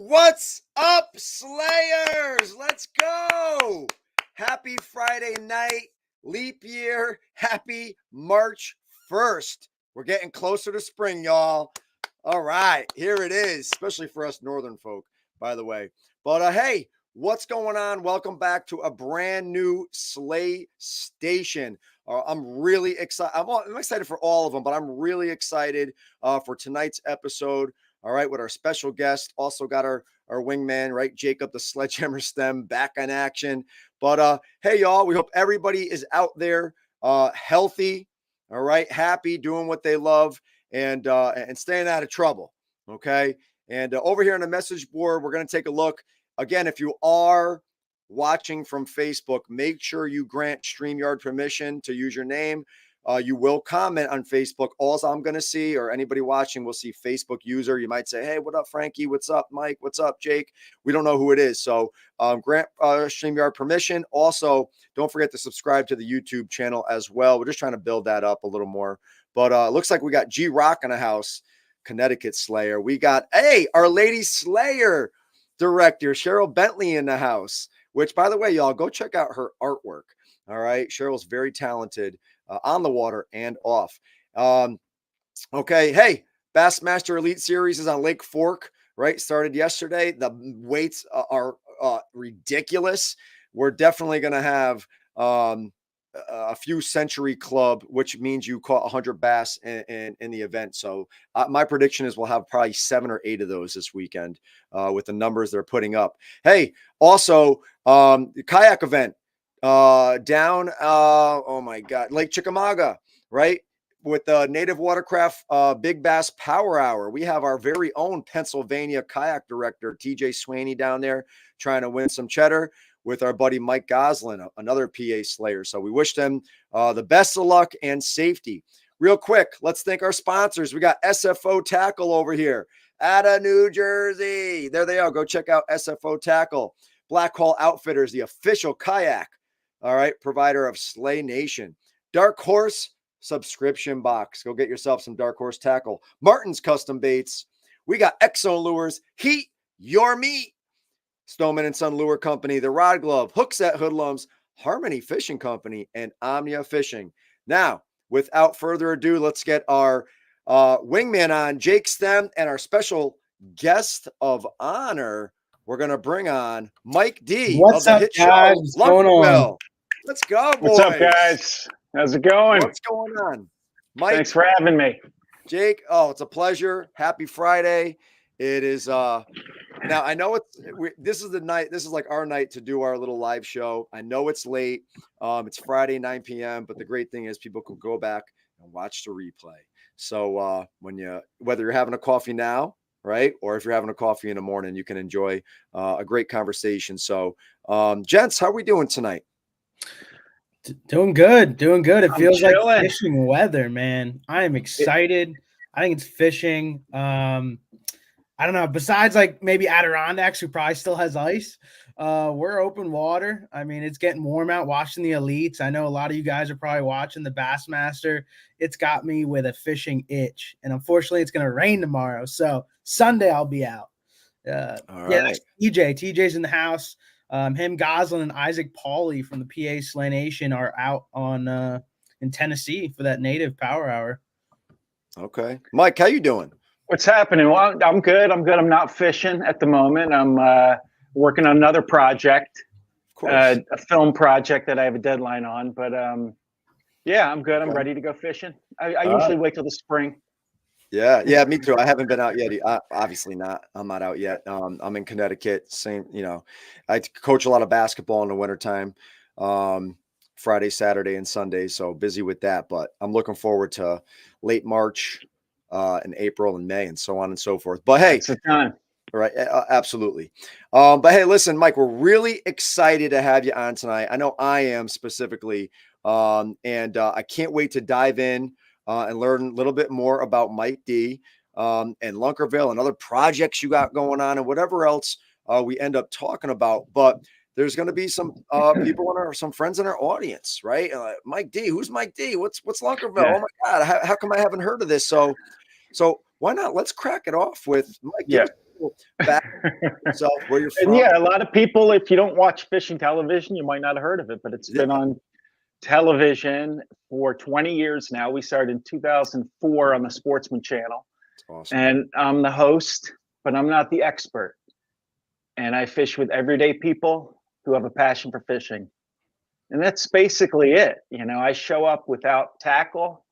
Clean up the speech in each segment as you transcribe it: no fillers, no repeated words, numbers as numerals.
What's up, Slayers? Let's go. Happy Friday night, leap year. Happy March 1st. We're getting closer to spring, y'all. All right, here it is, especially for us northern folk, by the way. But hey, what's going on? Welcome back to a brand new Slay Station. I'm really excited. I'm excited for all of them, but I'm really excited for tonight's episode. All right, with our special guest, also got our wingman, right? Jacob, the Sledgehammer Stem, back in action. But hey, y'all, we hope everybody is out there healthy, all right, happy, doing what they love, and staying out of trouble, okay? And over here on the message board, we're going to take a look. Again, if you are watching from Facebook, make sure you grant StreamYard permission to use your name. You will comment on Facebook. All I'm going to see, or anybody watching will see Facebook user. You might say, hey, what up, Frankie? What's up, Mike? What's up, Jake? We don't know who it is. So grant StreamYard permission. Also, don't forget to subscribe to the YouTube channel as well. We're just trying to build that up a little more. But it looks like we got G-Rock in the house, Connecticut Slayer. We got, hey, our Lady Slayer director, Cheryl Bentley, in the house, which, by the way, y'all, go check out her artwork. All right. Cheryl's very talented. On the water and off. Okay. Hey, Bassmaster Elite Series is on Lake Fork, right? Started yesterday. The weights are ridiculous. We're definitely going to have a few century club, which means you caught 100 bass in the event. So my prediction is we'll have probably 7 or 8 of those this weekend with the numbers they're putting up. Hey, also the kayak event. Down, oh my God, Lake Chickamauga, right? With the Native Watercraft Big Bass Power Hour. We have our very own Pennsylvania kayak director, TJ Swaney, down there trying to win some cheddar with our buddy Mike Goslin, another PA Slayer. So we wish them the best of luck and safety. Real quick, let's thank our sponsors. We got SFO Tackle over here out of New Jersey. There they are. Go check out SFO Tackle. Black Hole Outfitters, the official kayak, all right, provider of Slay Nation. Dark Horse subscription box. Go get yourself some Dark Horse tackle. Martin's Custom Baits. We got Exo Lures. Heat your meat. Stoneman and Son Lure Company. The Rod Glove. Hooks at Hoodlums. Harmony Fishing Company. And Omnia Fishing. Now, without further ado, let's get our wingman on, Jake Stem, and our special guest of honor. We're going to bring on Mike D. What's up, guys? What's going on? Let's go, boys. What's up, guys? How's it going? What's going on? Mike. Thanks for having me. Jake, oh, it's a pleasure. Happy Friday. It is now I know this is the night, this is like our night to do our little live show. I know it's late. It's Friday, 9 p.m., but the great thing is people can go back and watch the replay. So whether you're having a coffee now, right, or if you're having a coffee in the morning, you can enjoy a great conversation. So, gents, how are we doing tonight? Doing good. It feels chilling. like fishing weather, man. I am excited. I think it's fishing. I don't know. Besides, like maybe Adirondacks, who probably still has ice. We're open water. I mean, it's getting warm out. Watching the elites. I know a lot of you guys are probably watching the Bassmaster. It's got me with a fishing itch, and unfortunately, it's going to rain tomorrow. So Sunday I'll be out. All yeah, right. TJ's in the house. Him, Goslin, and Isaac Pauly from the PA Slay Nation are out on in Tennessee for that Native Power Hour. Okay, Mike, how you doing? What's happening? Well, I'm good. I'm not fishing at the moment. I'm working on another project, a film project that I have a deadline on. But yeah, I'm good. I'm ready to go fishing. I usually wait till the spring. Yeah, me too. I haven't been out yet. Obviously not. I'm not out yet. I'm in Connecticut. Same, I coach a lot of basketball in the wintertime, Friday, Saturday, and Sunday. So busy with that. But I'm looking forward to late March, and April and May and so on and so forth. But hey, it's the time. Right. Absolutely. But hey, listen, Mike, we're really excited to have you on tonight. I know I am specifically, and I can't wait to dive in and learn a little bit more about Mike D and Lunkerville and other projects you got going on and whatever else we end up talking about. But there's going to be some people some friends in our audience, right? Mike D, who's Mike D? What's Lunkerville? Yeah. Oh my God, how come I haven't heard of this? So why not? Let's crack it off with Mike. Yeah. back yourself where you're from. And yeah, a lot of people, if you don't watch fishing television, you might not have heard of it, but it's been on television for 20 years now. We started in 2004 on the Sportsman Channel. That's awesome. And I'm the host, but I'm not the expert. And I fish with everyday people who have a passion for fishing. And that's basically it. You know, I show up without tackle,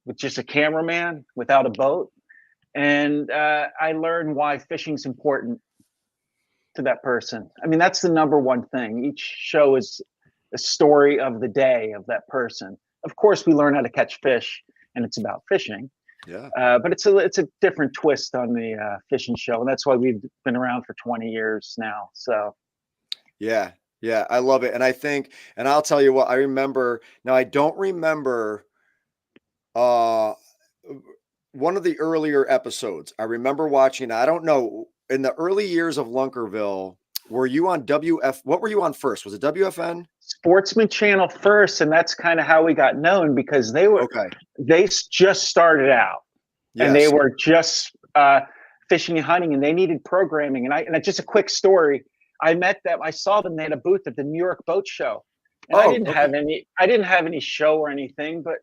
with just a cameraman, without a boat. And I learn why fishing's important to that person. I mean, that's the number one thing. Each show is a story of the day of that person. Of course, we learn how to catch fish, and it's about fishing. Yeah. But it's a different twist on the fishing show, and that's why we've been around for 20 years now. So. Yeah, I love it. And I think, and I'll tell you what, I remember, now I don't remember one of the earlier episodes. I remember watching, I don't know, in the early years of Lunkerville, were you on what were you on first? Was it WFN? Sportsman Channel first, and that's kind of how we got known, because they just started out. Yes. And they were just fishing and hunting, and they needed programming. And just a quick story. I met them. I saw them. They had a booth at the New York Boat Show, and I didn't have any show or anything, but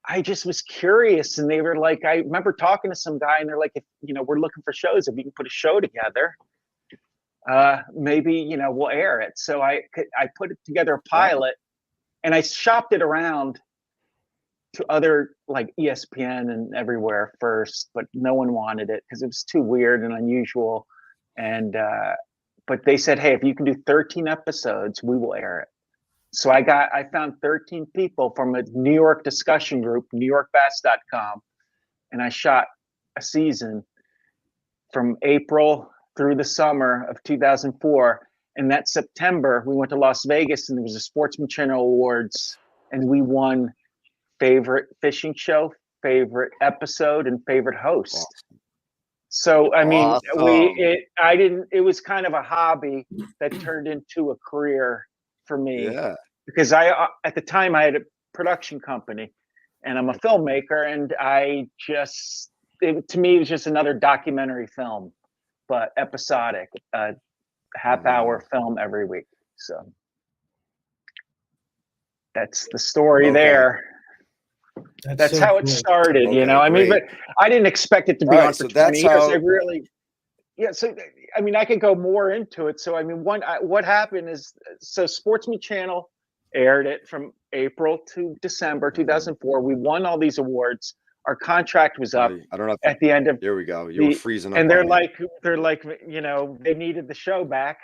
I just was curious. And they were like, I remember talking to some guy, and they're like, if, you know, we're looking for shows. If you can put a show together, maybe, you know, we'll air it. So I put together a pilot, and I shopped it around to other like ESPN and everywhere first, but no one wanted it because it was too weird and unusual. And but they said, hey, if you can do 13 episodes, we will air it. So I found 13 people from a New York discussion group, NewYorkBass.com, and I shot a season from April through the summer of 2004. And that September, we went to Las Vegas, and there was a Sportsman Channel Awards, and we won favorite fishing show, favorite episode, and favorite host. Awesome. So, I mean, awesome. it was kind of a hobby that turned into a career for me. Yeah. Because at the time I had a production company, and I'm a filmmaker, and to me, it was just another documentary film, but episodic, half-hour film every week. So that's the story there. That's so how it started, you know. I mean, but I didn't expect it to be on for 20 years. So I mean, I could go more into it. So I mean, what happened is, so Sportsman Channel aired it from April to December 2004. We won all these awards. Our contract was up. I don't know at the end of. There we go. You were freezing up. And they're like, you know, they needed the show back.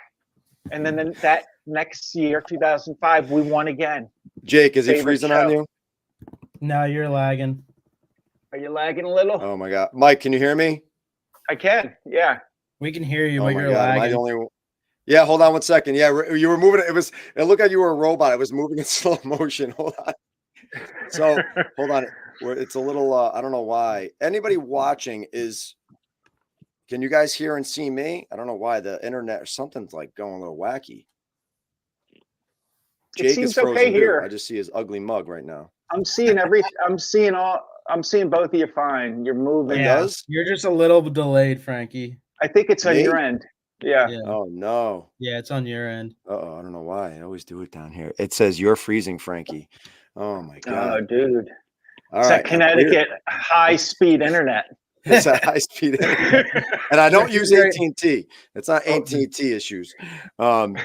And then that next year, 2005, we won again. Jake, is he freezing on you? No, you're lagging. Are you lagging a little? Oh my God, Mike, can you hear me? I can. Yeah. We can hear you, oh but my you're God, lagging. am I the only one? Yeah, hold on 1 second. Yeah, you were moving. It looked like you were a robot. It was moving in slow motion. Hold on. So hold on. It's a little. I don't know why. Anybody watching can you guys hear and see me? I don't know why the internet or something's like going a little wacky. Jake is frozen okay here. I just see his ugly mug right now. I'm seeing I'm seeing both of you fine. You're moving. Yeah, you're just a little delayed, Frankie. I think it's on your end. Yeah. Oh no. Yeah, it's on your end. Uh-oh, I don't know why. I always do it down here. It says you're freezing, Frankie. Oh my God. Oh, dude. All it's right. that Connecticut high-speed internet. It's a high-speed internet. And I don't use AT&T. It's not AT&T issues. All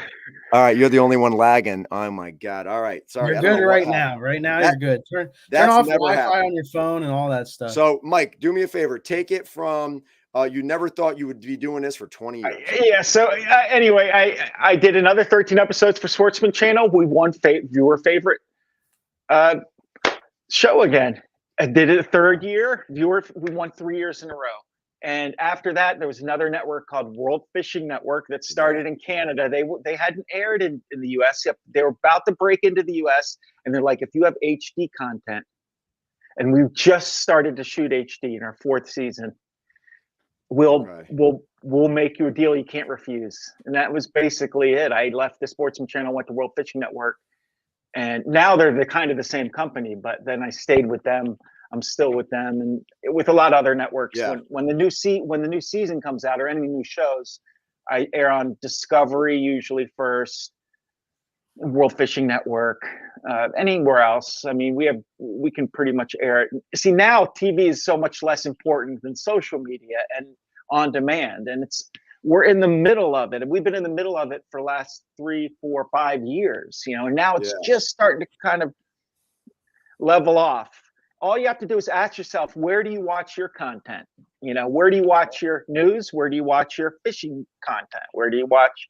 right, you're the only one lagging. Oh my God. All right. Sorry. You're good right now. Right now, you're good. Turn off Wi-Fi on your phone and all that stuff. So, Mike, do me a favor. Take it from you never thought you would be doing this for 20 years. Yeah. So anyway, I did another 13 episodes for Sportsman Channel. We won viewer favorite show again. I did it a third year. We won 3 years in a row. And after that, there was another network called World Fishing Network that started in Canada. They hadn't aired in the US yet. They were about to break into the US, and they're like, if you have HD content, and we've just started to shoot HD in our 4th season, we'll make you a deal you can't refuse. And that was basically it. I left the Sportsman Channel, went to World Fishing Network, and now they're the kind of the same company, but then I stayed with them I'm still with them, and with a lot of other networks. Yeah. When the new season comes out or any new shows, I air on Discovery usually first, World Fishing Network, anywhere else. I mean, we can pretty much air it. See, now TV is so much less important than social media and on demand, and we're in the middle of it, and we've been in the middle of it for the last 3, 4, 5 years, and now it's just starting to kind of level off. All you have to do is ask yourself, where do you watch your content? Where do you watch your news? Where do you watch your fishing content? Where do you watch?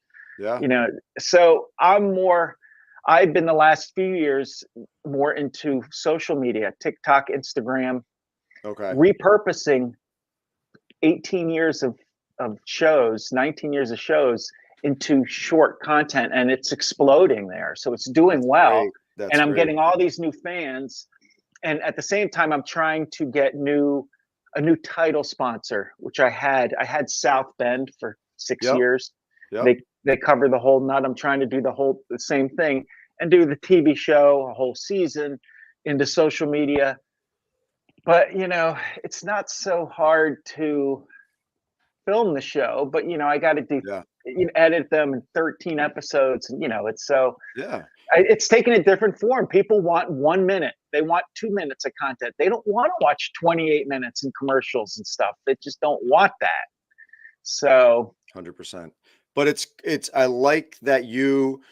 So I've been the last few years more into social media, TikTok, Instagram, repurposing 18 years of shows, 19 years of shows into short content, and it's exploding there. So it's doing well. And I'm getting all these new fans. And at the same time, I'm trying to get a new title sponsor, which I had South Bend for 6 years. They cover the whole nut. I'm trying to do the same thing and do the TV show, a whole season into social media. But, it's not so hard to film the show, but, I got to do, edit them in 13 episodes. And, it's so, it's taking a different form. People want 1 minute. They want 2 minutes of content. They don't want to watch 28 minutes in commercials and stuff. They just don't want that. So 100%. But I like that you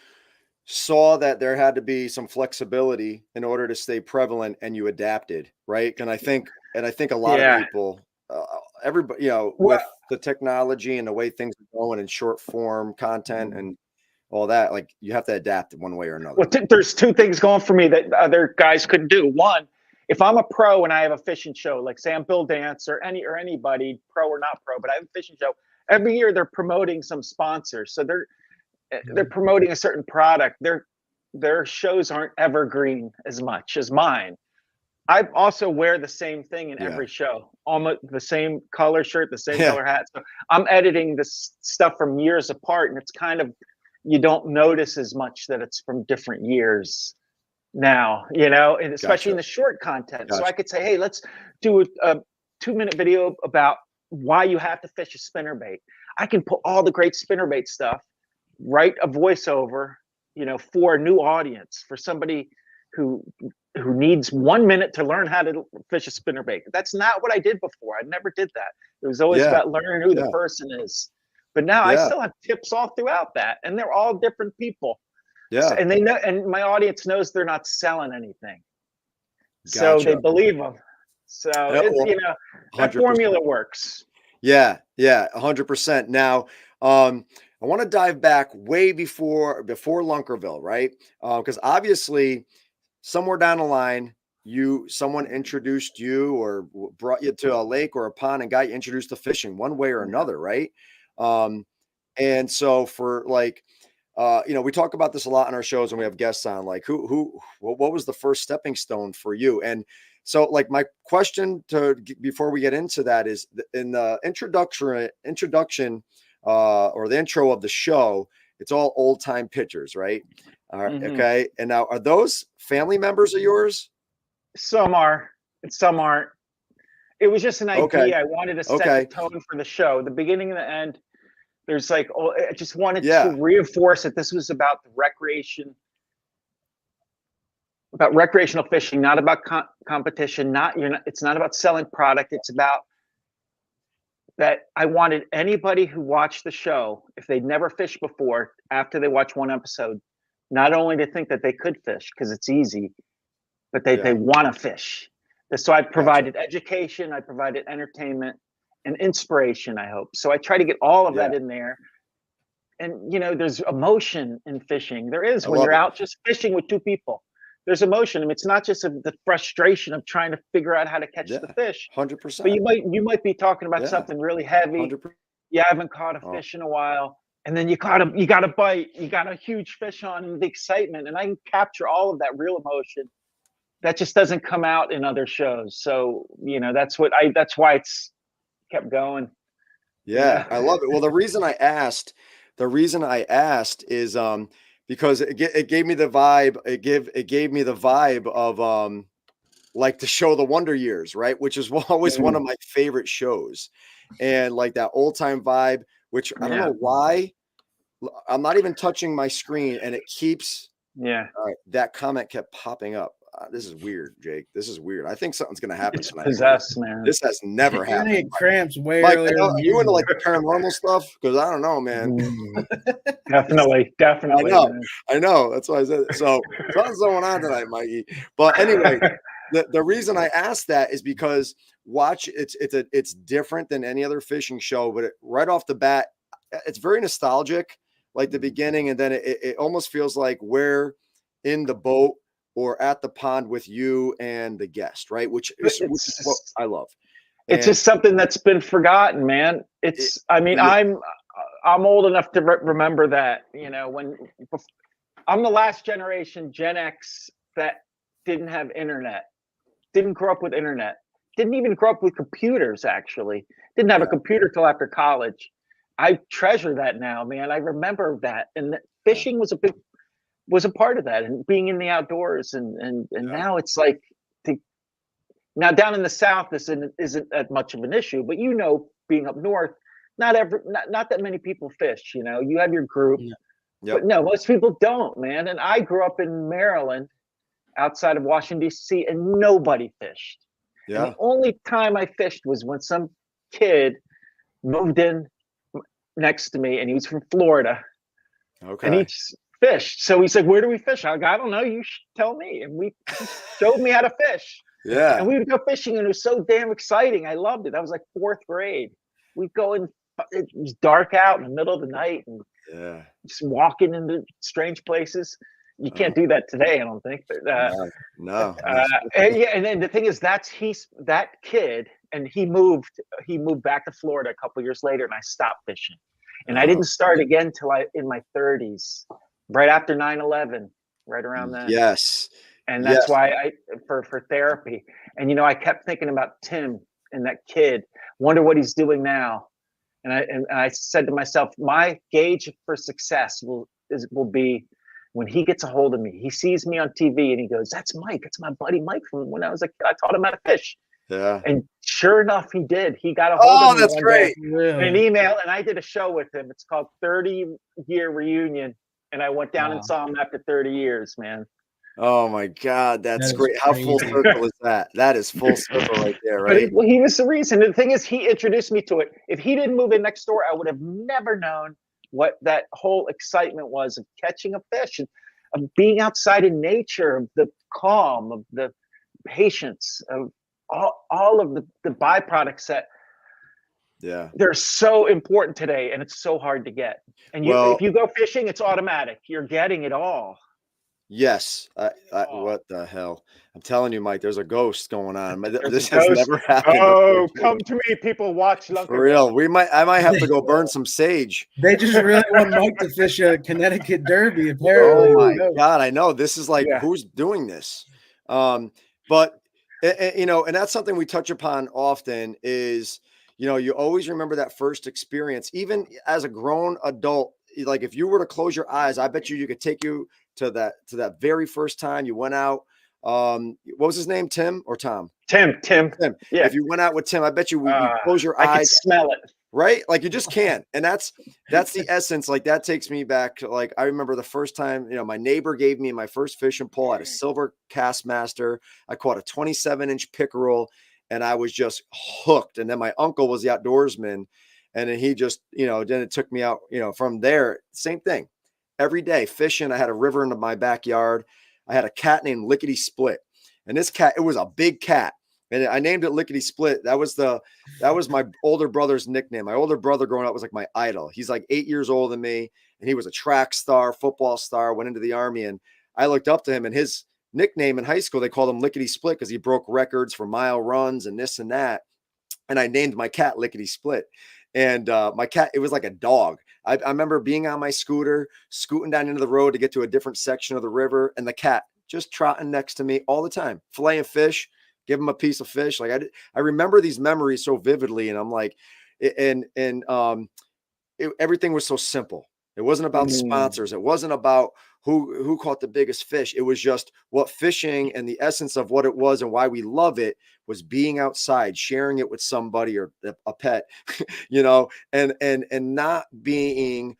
saw that there had to be some flexibility in order to stay prevalent, and you adapted, right? And I think a lot of people, everybody, with the technology and the way things are going in short form content and all that, like, you have to adapt in one way or another. Well, there's two things going for me that other guys couldn't do. One, if I'm a pro and I have a fishing show, like say I'm Bill Dance or anybody, pro or not pro, but I have a fishing show, every year they're promoting some sponsor. So they're promoting a certain product. Their shows aren't evergreen as much as mine. I also wear the same thing in every show, almost the same color shirt, the same color hat. So I'm editing this stuff from years apart, and it's kind of, you don't notice as much that it's from different years now, and especially in the short content. So I could say, hey, let's do a 2-minute video about why you have to fish a spinnerbait. I can put all the great spinnerbait stuff, write a voiceover, for a new audience, for somebody who needs 1 minute to learn how to fish a spinnerbait. That's not what I did before. I never did that. It was always about learning who the person is. But now I still have tips all throughout that, and they're all different people. So, and they know, and my audience knows they're not selling anything, so they believe them. So it's, that formula works. Yeah, 100%. Now, I want to dive back way before Lunkerville, right? Because obviously, somewhere down the line, someone introduced you or brought you to a lake or a pond and got you introduced to fishing one way or another, right? And so for like, we talk about this a lot on our shows, and we have guests on, like, what was the first stepping stone for you? And so, like, my question before we get into that is, in the introduction, or the intro of the show, it's all old time pictures, right? Okay. And now, are those family members of yours? Some are, and some aren't. It was just an idea. Okay. I wanted to set the tone for the show, the beginning and the end. There's like, I just wanted to reinforce that this was about the recreational fishing, not about competition. It's not about selling product. It's about that. I wanted anybody who watched the show, if they'd never fished before, after they watch one episode, not only to think that they could fish because it's easy, but they want to fish. So I provided education, I provided entertainment and inspiration, I hope. So I try to get all of that in there. And, there's emotion in fishing. There is when you're out just fishing with two people. There's emotion. I mean, it's not just the frustration of trying to figure out how to catch the fish. 100%. But you might be talking about something really heavy. 100%. You haven't caught a fish in a while. And then you got a bite. You got a huge fish on, and the excitement. And I can capture all of that real emotion. That just doesn't come out in other shows. So, that's why it's kept going. Yeah, I love it. Well, the reason I asked is because it gave me the vibe. It gave me the vibe of like the show The Wonder Years, right? Which is always one of my favorite shows. And like that old time vibe, which I don't know why. I'm not even touching my screen and it keeps that comment kept popping up. This is weird, Jake. This is weird. I think something's gonna happen tonight. Possessed, man. This has never happened. You're gonna get cramps way Mike, earlier. are you into like the paranormal stuff? Because I don't know, man. Definitely. I know. That's why I said it. So something's going on tonight, Mikey. But anyway, the reason I asked that is because it's different than any other fishing show, but right off the bat, it's very nostalgic, like the beginning, and then it almost feels like we're in the boat or at the pond with you and the guest, right? Which is what I love. It's just something that's been forgotten, man. I'm old enough to remember that, when I'm the last generation Gen X that didn't have internet, didn't grow up with internet, didn't even grow up with computers, actually. Didn't have a computer till after college. I treasure that now, man. I remember that. And fishing was a part of that, and being in the outdoors. And now it's like, now down in the South, this isn't that much of an issue, but being up north, not that many people fish. You have your group, but no, most people don't, man. And I grew up in Maryland, outside of Washington D.C., and nobody fished. Yeah. And the only time I fished was when some kid moved in next to me, and he was from Florida. Okay. And he fished. So he's like, "Where do we fish?" I go, "I don't know. You should tell me." And he showed me how to fish. Yeah. And we would go fishing, and it was so damn exciting. I loved it. That was like 4th grade. We'd go in. It was dark out in the middle of the night, and just walking into strange places. You can't do that today, I don't think. But, no. And then the thing is, that kid, and he moved back to Florida a couple years later, and I stopped fishing. And I didn't start again till in my 30s, right after 9/11, right around then. Yes. And that's why for therapy. And I kept thinking about Tim and that kid. Wonder what he's doing now. And I said to myself, my gauge for success will be when he gets a hold of me. He sees me on TV and he goes, "That's Mike. That's my buddy Mike from when I was a kid. I taught him how to fish." Yeah. And sure enough, he did. He got a hold of me. That's great. Really? An email, and I did a show with him. It's called 30-Year Reunion. And I went down and saw him after 30 years, man. Oh my God, that's great. How full circle is that? That is full circle right there, right? But he was the reason. The thing is, he introduced me to it. If he didn't move in next door, I would have never known what that whole excitement was of catching a fish, and of being outside in nature, of the calm, of the patience, of all of the byproducts that they're so important today, and it's so hard to get. And if you go fishing, it's automatic. You're getting it all. Yes. What the hell? I'm telling you, Mike, there's a ghost going on. This has never happened. Oh, come to me, people. Watch Lunkerville. For real. I might have to go burn some sage. They just really want Mike to fish a Connecticut Derby, apparently. Oh my God, I know. This is like, who's doing this? But and that's something we touch upon often is, you always remember that first experience, even as a grown adult. Like if you were to close your eyes, I bet you could take you to that very first time you went out. What was his name? Tim or Tom? Tim. Yeah. If you went out with Tim, I bet you you close your eyes. I could smell it. Right? Like you just can't. And that's the essence. Like that takes me back to, like, I remember the first time, my neighbor gave me my first fishing pole at a silver Castmaster. I caught a 27-inch pickerel and I was just hooked. And then my uncle was the outdoorsman. And then he just, then it took me out, from there, same thing. Every day fishing. I had a river in my backyard. I had a cat named Lickety Split. And this cat, it was a big cat. And I named it Lickety Split. That was my older brother's nickname. My older brother growing up was like my idol. He's like 8 years older than me. And he was a track star, football star, went into the Army. And I looked up to him, and his nickname in high school, they called him Lickety Split because he broke records for mile runs and this and that. And I named my cat Lickety Split. And my cat, it was like a dog. I remember being on my scooter, scooting down into the road to get to a different section of the river, and the cat just trotting next to me all the time, filleting fish, give him a piece of fish. Like I remember these memories so vividly, and I'm like, everything was so simple. It wasn't about sponsors. It wasn't about who caught the biggest fish. It was just what fishing and the essence of what it was and why we love it was being outside, sharing it with somebody or a pet, and not being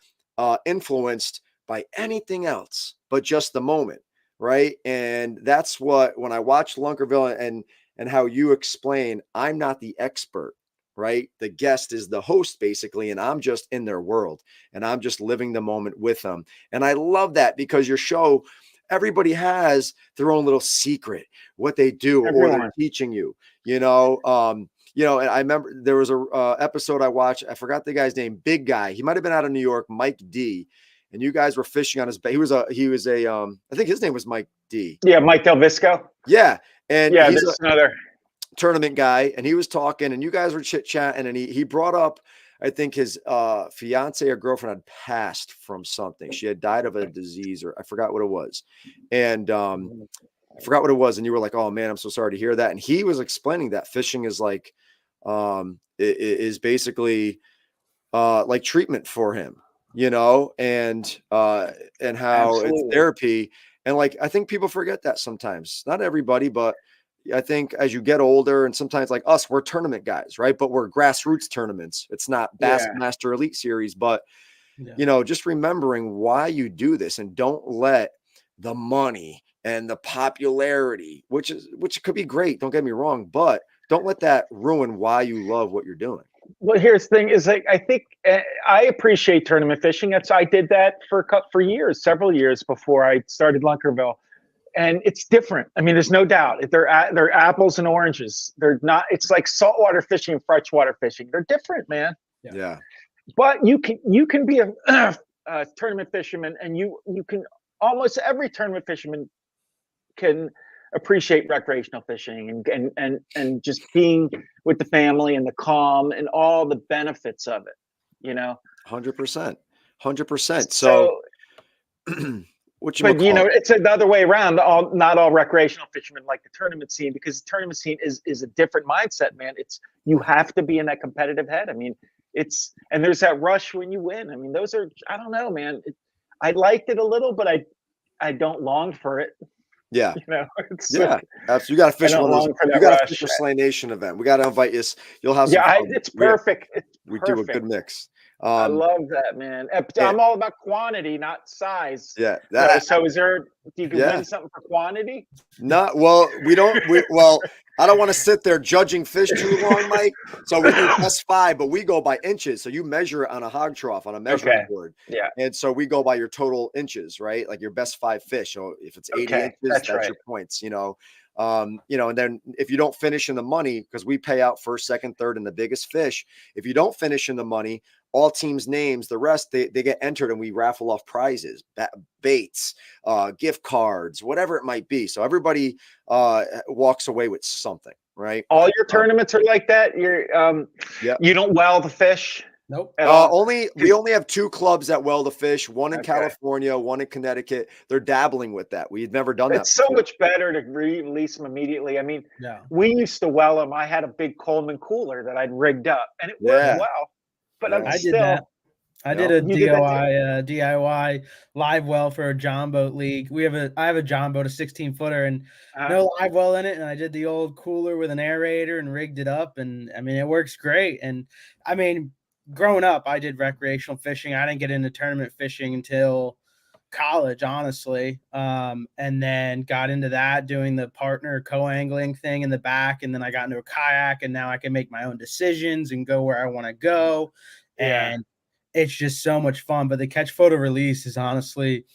influenced by anything else but just the moment, right? And that's what, when I watch Lunkerville and how you explain, I'm not the expert, right? The guest is the host basically, and I'm just in their world and I'm just living the moment with them. And I love that, because your show, everybody has their own little secret, what they do, or they're teaching you, and I remember there was a episode I watched, I forgot the guy's name, big guy. He might've been out of New York, Mike D. And you guys were fishing on his bait. He was I think his name was Mike D. Yeah. Mike Del Visco. Yeah. And yeah, he's another tournament guy, and he was talking, and you guys were chit-chatting, and he brought up, I think his fiance or girlfriend had passed from something. She had died of a disease, or I forgot what it was. And I forgot what it was. And you were like, oh man, I'm so sorry to hear that. And he was explaining that fishing is like, is basically like treatment for him, and how Absolutely. it's therapy. And like, I think people forget that sometimes, not everybody, but I think as you get older, and sometimes like us, we're tournament guys, right? But we're grassroots tournaments. It's not Bassmaster Elite Series, but just remembering why you do this, and don't let the money and the popularity, which could be great, don't get me wrong, but don't let that ruin why you love what you're doing. Well, here's the thing is, like, I think I appreciate tournament fishing. I did that for years, several years before I started Lunkerville. And it's different. I mean, there's no doubt. They're apples and oranges. They're not. It's like saltwater fishing and freshwater fishing. They're different, man. Yeah. But you can be a tournament fisherman, and you can, almost every tournament fisherman can appreciate recreational fishing and just being with the family and the calm and all the benefits of it. 100%. So but it's the other way around. Not all recreational fishermen like the tournament scene, because the tournament scene is a different mindset, man. You have to be in that competitive head. I mean, and there's that rush when you win. I mean, those are, I don't know, man. I liked it a little, but I don't long for it. Yeah. Absolutely. You got to fish one of those. You got to fish a Slay Nation event. We got to invite you. You'll have some fun. It's perfect. We do a good mix. I love that, man. I'm all about quantity, not size. Yeah. So do you win something for quantity? I don't want to sit there judging fish too long, Mike. So we do best 5, but we go by inches. So you measure it on a hog trough on a measuring board. Yeah. And so we go by your total inches, right? Like your best 5 fish. So if it's 80 inches, that's right. Your points, and then if you don't finish in the money, because we pay out first, second, third, and the biggest fish, if you don't finish in the money, all teams' names, the rest, they get entered, and we raffle off prizes, baits, gift cards, whatever it might be. So everybody walks away with something, right? All your tournaments are like that? You don't well the fish? Nope. We only have 2 clubs that well the fish, one in California, one in Connecticut. They're dabbling with that. We've never done that. It's so much better to release them immediately. I mean, we used to well them. I had a big Coleman cooler that I'd rigged up, and it worked well. But I did that. I did a DIY live well for a John boat league. I have a John boat, a 16-footer, and no live well in it. And I did the old cooler with an aerator and rigged it up. And I mean, it works great. And I mean, growing up, I did recreational fishing. I didn't get into tournament fishing until college, honestly. And then got into that, doing the partner co-angling thing in the back. And then I got into a kayak, and now I can make my own decisions and go where I want to go. And it's just so much fun. But the catch photo release is honestly,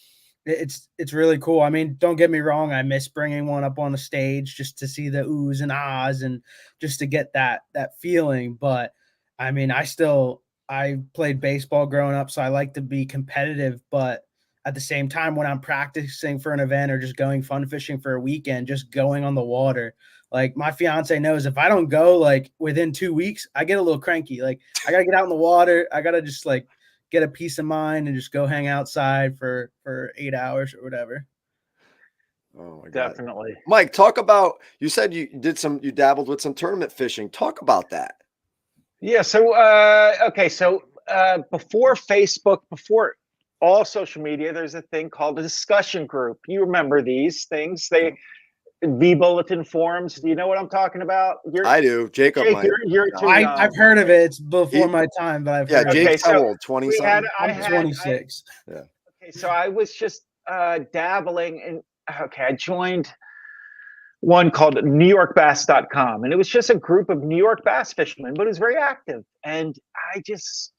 it's really cool. I mean, don't get me wrong. I miss bringing one up on the stage just to see the oohs and ahs and just to get that feeling. But I mean, I played baseball growing up, so I like to be competitive, but at the same time, when I'm practicing for an event or just going fun fishing for a weekend, just going on the water, like my fiance knows if I don't go like within 2 weeks, I get a little cranky. Like I got to get out in the water. I got to just like get a peace of mind and just go hang outside for 8 hours or whatever. Oh my God. Definitely. Mike, talk about, you said you dabbled with some tournament fishing. Talk about that. Yeah. So, before Facebook, all social media, there's a thing called a discussion group. You remember these things? V bulletin forums. Do you know what I'm talking about? I do. Jacob Jake, might. you're too young. I've heard of it. It's before my time, but I've heard of Jake's it. how old? 20 something? I'm 26. Yeah. Okay, so I was just dabbling in. Okay, I joined one called NewYorkBass.com, and it was just a group of New York bass fishermen, but it was very active. And because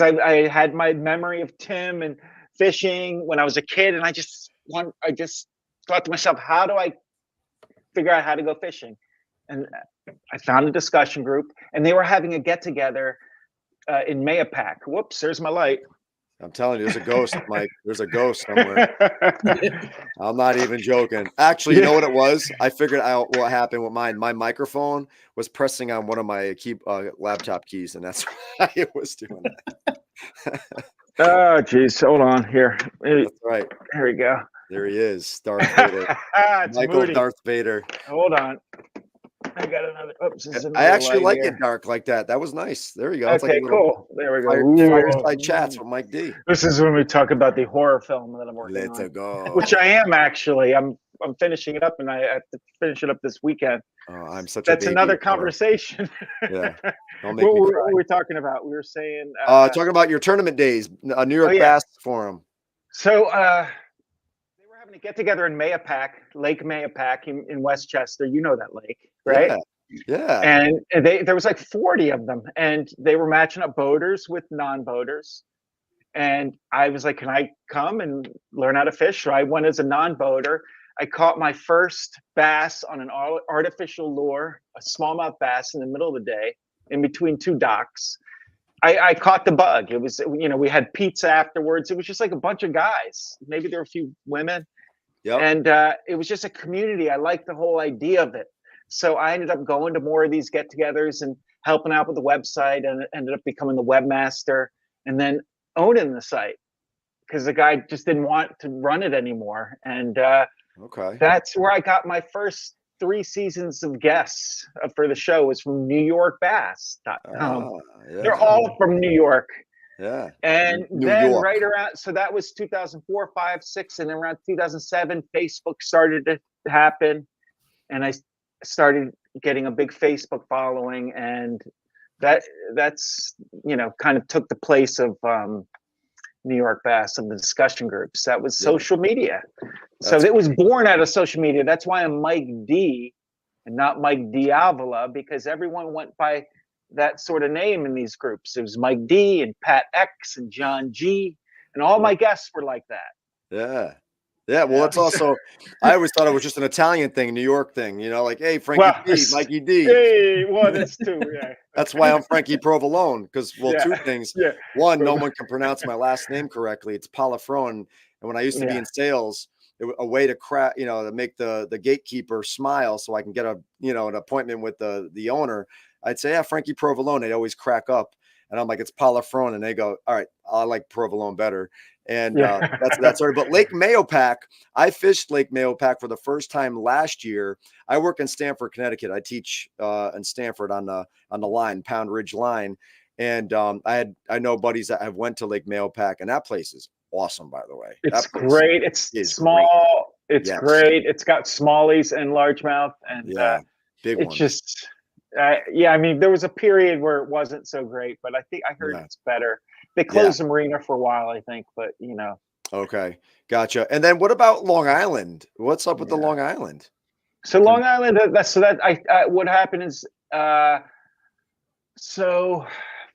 I had my memory of Tim and fishing when I was a kid, and I just thought to myself, how do I figure out how to go fishing? And I found a discussion group, and they were having a get together in Mayapack. Whoops, there's my light. I'm telling you, there's a ghost, Mike. There's a ghost somewhere. I'm not even joking. Actually, you know what it was? I figured out what happened with mine. My microphone was pressing on one of my laptop keys, and that's why it was doing that. Oh, geez. Hold on here. That's right. Here we go. There he is, Darth Vader. Michael Moody. Darth Vader. Hold on. I got another. Oops, I actually like it dark like that. That was nice. There you go. It's okay, like cool. There we go. Fireside chats with Mike D. This is when we talk about the horror film that I'm working on. Let's go. Which I am actually. I'm finishing it up, and I have to finish it up this weekend. Oh, I'm such That's a baby another conversation. Yeah. What were we talking about? We were saying talking about your tournament days, New York Bass Forum. So they were having a get together in Mayapack, Lake Mayapack in Westchester. You know that lake, right? Yeah. And there was like 40 of them, and they were matching up boaters with non-boaters. And I was like, can I come and learn how to fish? So I went as a non-boater. I caught my first bass on an artificial lure, a smallmouth bass in the middle of the day in between two docks. I caught the bug. It was, we had pizza afterwards. It was just like a bunch of guys. Maybe there were a few women. Yep. And it was just a community. I liked the whole idea of it. So I ended up going to more of these get-togethers and helping out with the website, and ended up becoming the webmaster and then owning the site because the guy just didn't want to run it anymore. And that's where I got my first 3 seasons of guests for the show was from NewYorkBass.com. They're all from New York. Yeah. And then right around, so that was 2004, 5, 6, and then around 2007, Facebook started to happen. And I started getting a big Facebook following, and that's kind of took the place of New York Bass of the discussion groups. That was social media. So it was born out of social media. That's why I'm Mike D and not Mike Diavola, because everyone went by that sort of name in these groups. It was Mike D and Pat X and John G, and all my guests were like that. Yeah, well, that's also, I always thought it was just an Italian thing, New York thing, like, hey, Frankie D, Mikey D. Hey, well, that's too, yeah. That's why I'm Frankie Provolone, because, two things. One, no one can pronounce my last name correctly. It's Palafrone. And when I used to be in sales, a way to crack, to make the gatekeeper smile so I can get an appointment with the owner, I'd say, Frankie Provolone. They'd always crack up. And I'm like, it's Palafrone. And they go, all right, I like Provolone better. And that's sorry. But Lake Mayapack, I fished Lake Mayapack for the first time last year. I work in Stamford, Connecticut. I teach in Stamford on the line, Pound Ridge line. And I know buddies that have went to Lake Mayapack, and that place is awesome, by the way. It's great. It's small. Great. It's great. It's got smallies and largemouth, and big it's one. Just I mean, there was a period where it wasn't so great, but I think I heard it's better. They closed the marina for a while, I think, but Okay, gotcha. And then what about Long Island? What's up with the Long Island? So Long Island, what happened is, so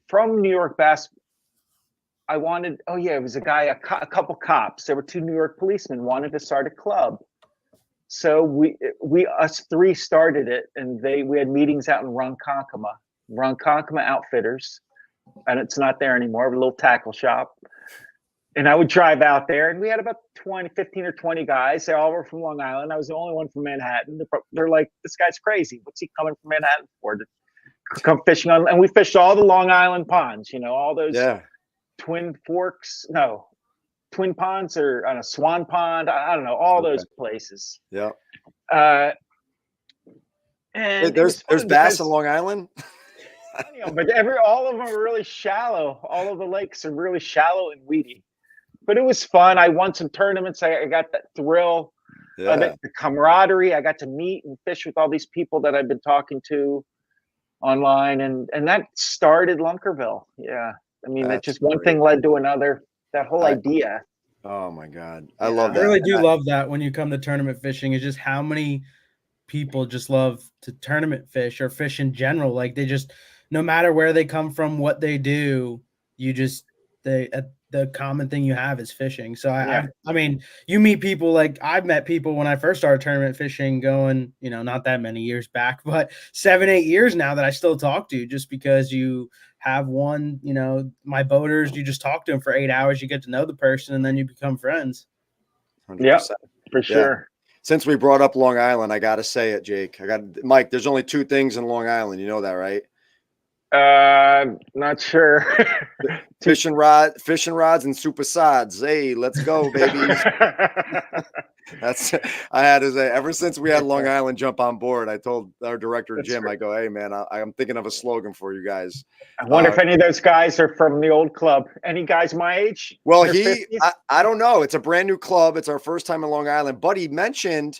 from New York Bass, I wanted. Oh yeah, it was a guy, a couple cops. There were 2 New York policemen wanted to start a club. So us 3 started it, and we had meetings out in Ronkonkoma Outfitters, and it's not there anymore. A little tackle shop, and I would drive out there, and we had about 15 or 20 guys. They all were from Long Island. I was the only one from Manhattan. They're like, this guy's crazy. What's he coming from Manhattan for? To come fishing on? And we fished all the Long Island ponds. All those Twin Ponds or on a Swan Pond. I don't know, all those places. Yeah. And there's bass in Long Island. But all of them are really shallow. All of the lakes are really shallow and weedy. but it was fun. I won some tournaments. I got that thrill, the camaraderie. I got to meet and fish with all these people that I've been talking to online, and that started Lunkerville. Yeah, I mean, that just one thing led to another. That whole idea. Oh my God, I love I that. really do love that when you come to tournament fishing. Is just how many people just love to tournament fish or fish in general. Like they just, no matter where they come from, what they do, you just the common thing you have is fishing. So I mean, you meet people, like I've met people when I first started tournament fishing, going, you know, not that many years back, but 7-8 years now, that I still talk to, just because you have one, you know, my boaters, you just talk to them for 8 hours, you get to know the person, and then you become friends. 100%. Yeah, for sure. Since we brought up Long Island, I got to say it, Jake. Mike, there's only 2 things in Long Island. You know that, right? Not sure. fishing rods and super sods. Hey, let's go, babies. That's I had to say, ever since we had Long Island jump on board, I told our director, Jim, I go, hey man, I'm thinking of a slogan for you guys. I wonder if any of those guys are from the old club. Any guys my age? Well, I don't know. It's a brand new club. It's our first time in Long Island, but he mentioned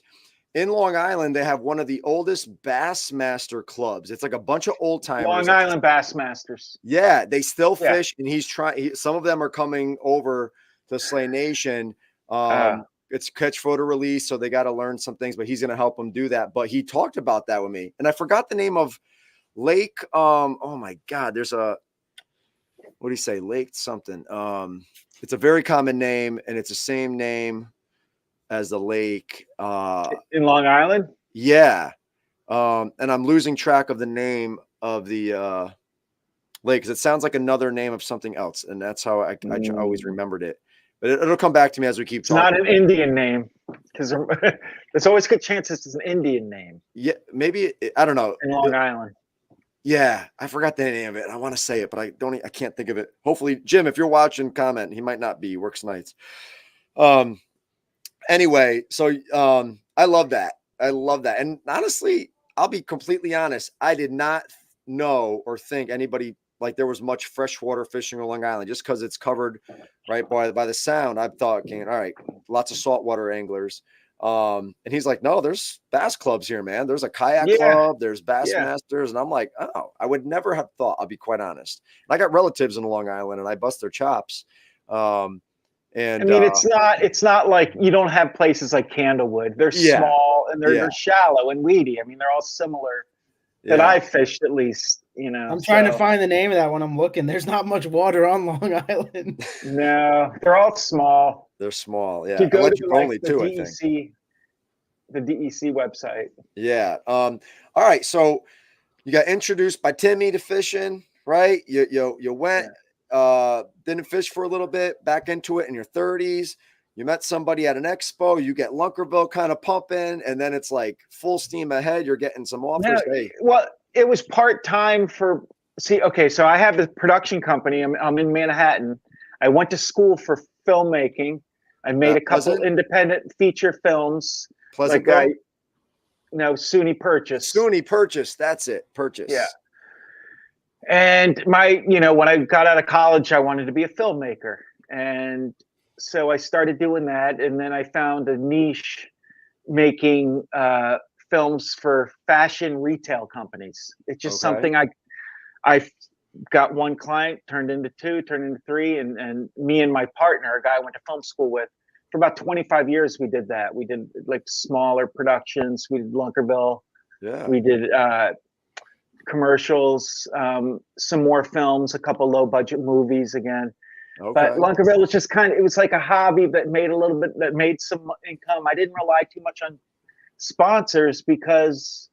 in Long Island, they have one of the oldest Bassmaster clubs. It's like a bunch of old timers. Long Island Bassmasters. Yeah, they still fish, and he's trying. Some of them are coming over to Slay Nation. It's catch photo release, so they got to learn some things, but he's going to help them do that. But he talked about that with me, and I forgot the name of Lake. Oh my God, there's a, what do you say? Lake something. It's a very common name, and it's the same name as the lake in Long Island. Yeah. And I'm losing track of the name of the lake, because it sounds like another name of something else, and that's how I always remembered it. But it'll come back to me as we keep talking. It's not an Indian name, because there's always good chances it's an Indian name. Yeah, maybe I don't know. In Long Island. Yeah, I forgot the name of it. I want to say it, but I can't think of it. Hopefully, Jim, if you're watching, comment. He might not be. He works nights. Anyway, so I love that. I love that. And honestly, I'll be completely honest. I did not know or think anybody, like there was much freshwater fishing on Long Island, just because it's covered right by the sound. I'm thinking, all right, lots of saltwater anglers. And he's like, no, there's bass clubs here, man. There's a kayak club, there's Bassmasters. And I'm like, oh, I would never have thought, I'll be quite honest. And I got relatives in Long Island, and I bust their chops. And I mean, it's not like you don't have places like Candlewood. They're small and they're shallow and weedy. I mean, they're all similar that I fished, at least, you know. I'm trying to find the name of that when I'm looking. There's not much water on Long Island. No, they're all small. They're small. Yeah. You go to only the two, DEC, I think. the DEC website. Yeah. All right. So you got introduced by Timmy to fishing, right? You went, didn't fish for a little bit, back into it in your 30s. You met somebody at an expo, you get Lunkerville kind of pumping, and then it's like full steam ahead. You're getting some offers. Yeah, well, it was part-time so I have the production company. I'm in Manhattan. I went to school for filmmaking. I made a couple independent feature films. Pleasantville? No, SUNY Purchase. SUNY Purchase, that's it. Purchase. Yeah. And when I got out of college, I wanted to be a filmmaker. And so I started doing that. And then I found a niche making films for fashion retail companies. It's just something I got one client, turned into 2, turned into 3. And me and my partner, a guy I went to film school with, for about 25 years, we did that. We did like smaller productions. We did Lunkerville. Yeah. We did commercials, some more films, a couple low budget movies again. Okay. But Lunkerville was just it was like a hobby that made some income. I didn't rely too much on sponsors because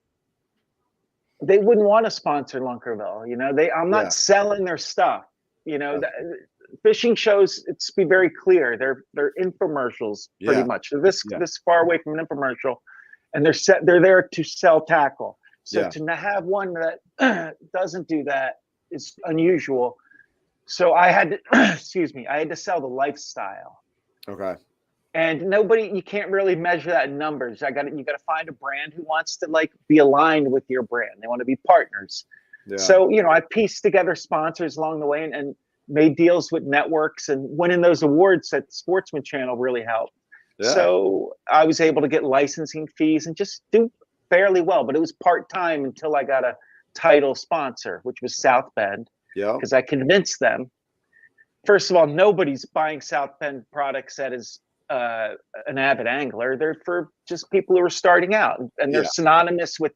they wouldn't want to sponsor Lunkerville. You know, I'm not selling their stuff. You know, fishing shows, to be very clear, they're infomercials pretty much. So this far away from an infomercial, and they're there to sell tackle. So to have one that doesn't do that is unusual. So I had to, I had to sell the lifestyle. Okay. And you can't really measure that in numbers. You got to find a brand who wants to be aligned with your brand. They want to be partners. Yeah. So, I pieced together sponsors along the way, and made deals with networks, and winning those awards at Sportsman Channel really helped. Yeah. So I was able to get licensing fees and just do fairly well, but it was part-time until I got a title sponsor, which was South Bend. Yeah. Because I convinced them, first of all, nobody's buying South Bend products that is an avid angler. They're for just people who are starting out, and they're synonymous with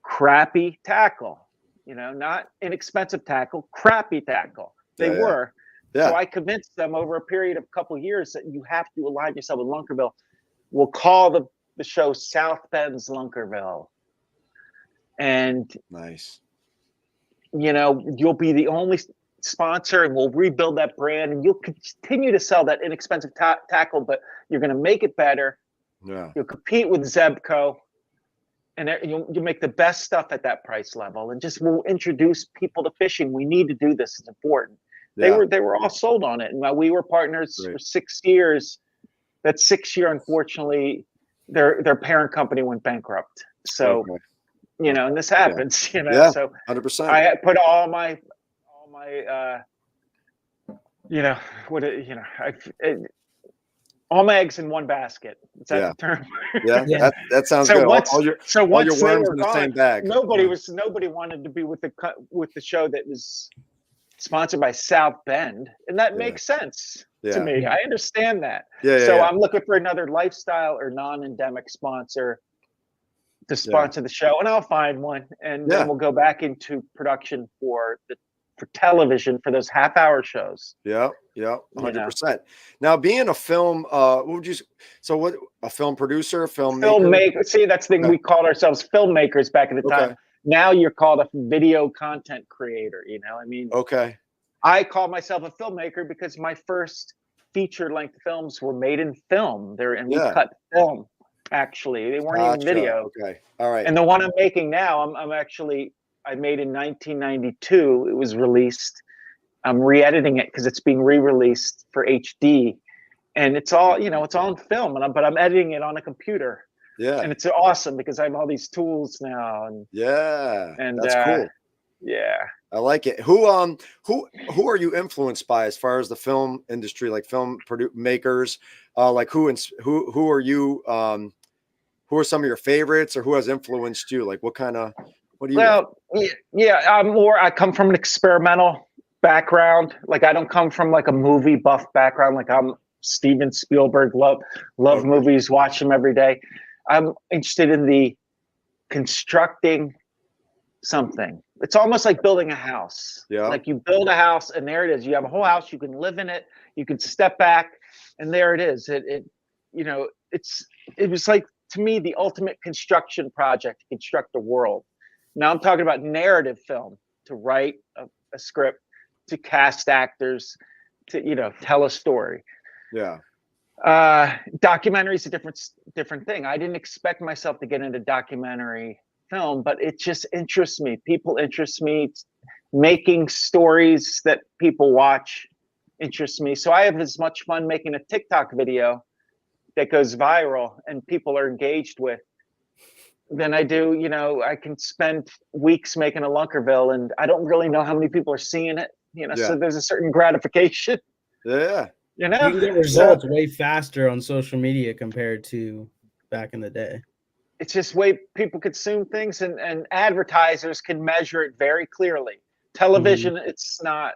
crappy tackle, not inexpensive tackle, crappy tackle. They were. So I convinced them over a period of a couple of years that you have to align yourself with Lunkerville. We'll call the show South Bend's Lunkerville. And nice. You'll be the only sponsor, and we'll rebuild that brand, and you'll continue to sell that inexpensive tackle, but you're going to make it better. Yeah. You'll compete with Zebco, and you'll make the best stuff at that price level, and just we'll introduce people to fishing. We need to do this. It's important. Yeah. They were all sold on it, and while we were partners for 6 years, that 6th year, unfortunately, their parent company went bankrupt. So, and this happens, so 100%. I put all my all my eggs in one basket. Is that the term? Yeah. That sounds good. Once all your worms in the same bag. Nobody wanted to be with the show that was sponsored by South Bend, and that makes sense to me. I understand that. I'm looking for another lifestyle or non-endemic sponsor to sponsor the show, and I'll find one, and then we'll go back into production for television for those half-hour shows. 100%. Now, being a film, what a film producer, filmmaker? See, that's the thing. We called ourselves filmmakers back at the time. Now you're called a video content creator. I call myself a filmmaker because my first feature-length films were made in film. We cut film. Actually, they weren't even video. Okay, all right. And the one I'm making now, I made in 1992. It was released. I'm re-editing it because it's being re-released for HD, and it's all it's all in film, but I'm editing it on a computer. Yeah, and it's awesome because I have all these tools now. And that's cool. Yeah, I like it. Who are you influenced by as far as the film industry, like film makers? Like who are you? Who are some of your favorites, or who has influenced you? Like what do you? Well, I come from an experimental background. Like I don't come from like a movie buff background. Like I'm Steven Spielberg, love movies, watch them every day. I'm interested in the constructing something. It's almost like building a house. Yeah. Like you build a house and there it is. You have a whole house. You can live in it. You can step back and there it is. It was like, to me, the ultimate construction project to construct the world. Now I'm talking about narrative film, to write a script, to cast actors, to tell a story. Yeah. Documentary is a different thing. I didn't expect myself to get into documentary film, but it just interests me. People interest me. Making stories that people watch interests me. So I have as much fun making a TikTok video that goes viral and people are engaged with than I do, I can spend weeks making a Lunkerville and I don't really know how many people are seeing it, so there's a certain gratification. Yeah. You can get results way faster on social media compared to back in the day. It's just way people consume things, and advertisers can measure it very clearly. Television, it's not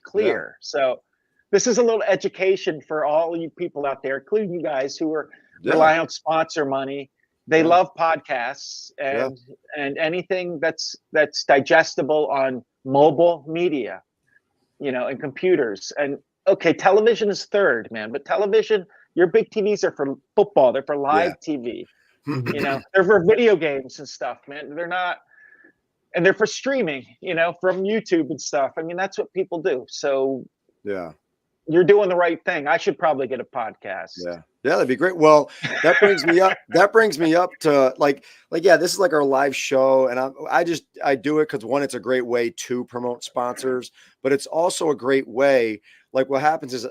clear. So this is a little education for all you people out there, including you guys who are rely on sponsor money. They love podcasts and anything that's digestible on mobile media, and computers. And okay, television is third, man. But television, your big TVs are for football. They're for live TV. They're for video games and stuff, man. They're not, and they're for streaming, from YouTube and stuff. I mean, that's what people do. So you're doing the right thing. I should probably get a podcast. Yeah, that'd be great. Well, that brings me up. That brings me up to like, this is like our live show, and I do it because one, it's a great way to promote sponsors, but it's also a great way. Like what happens is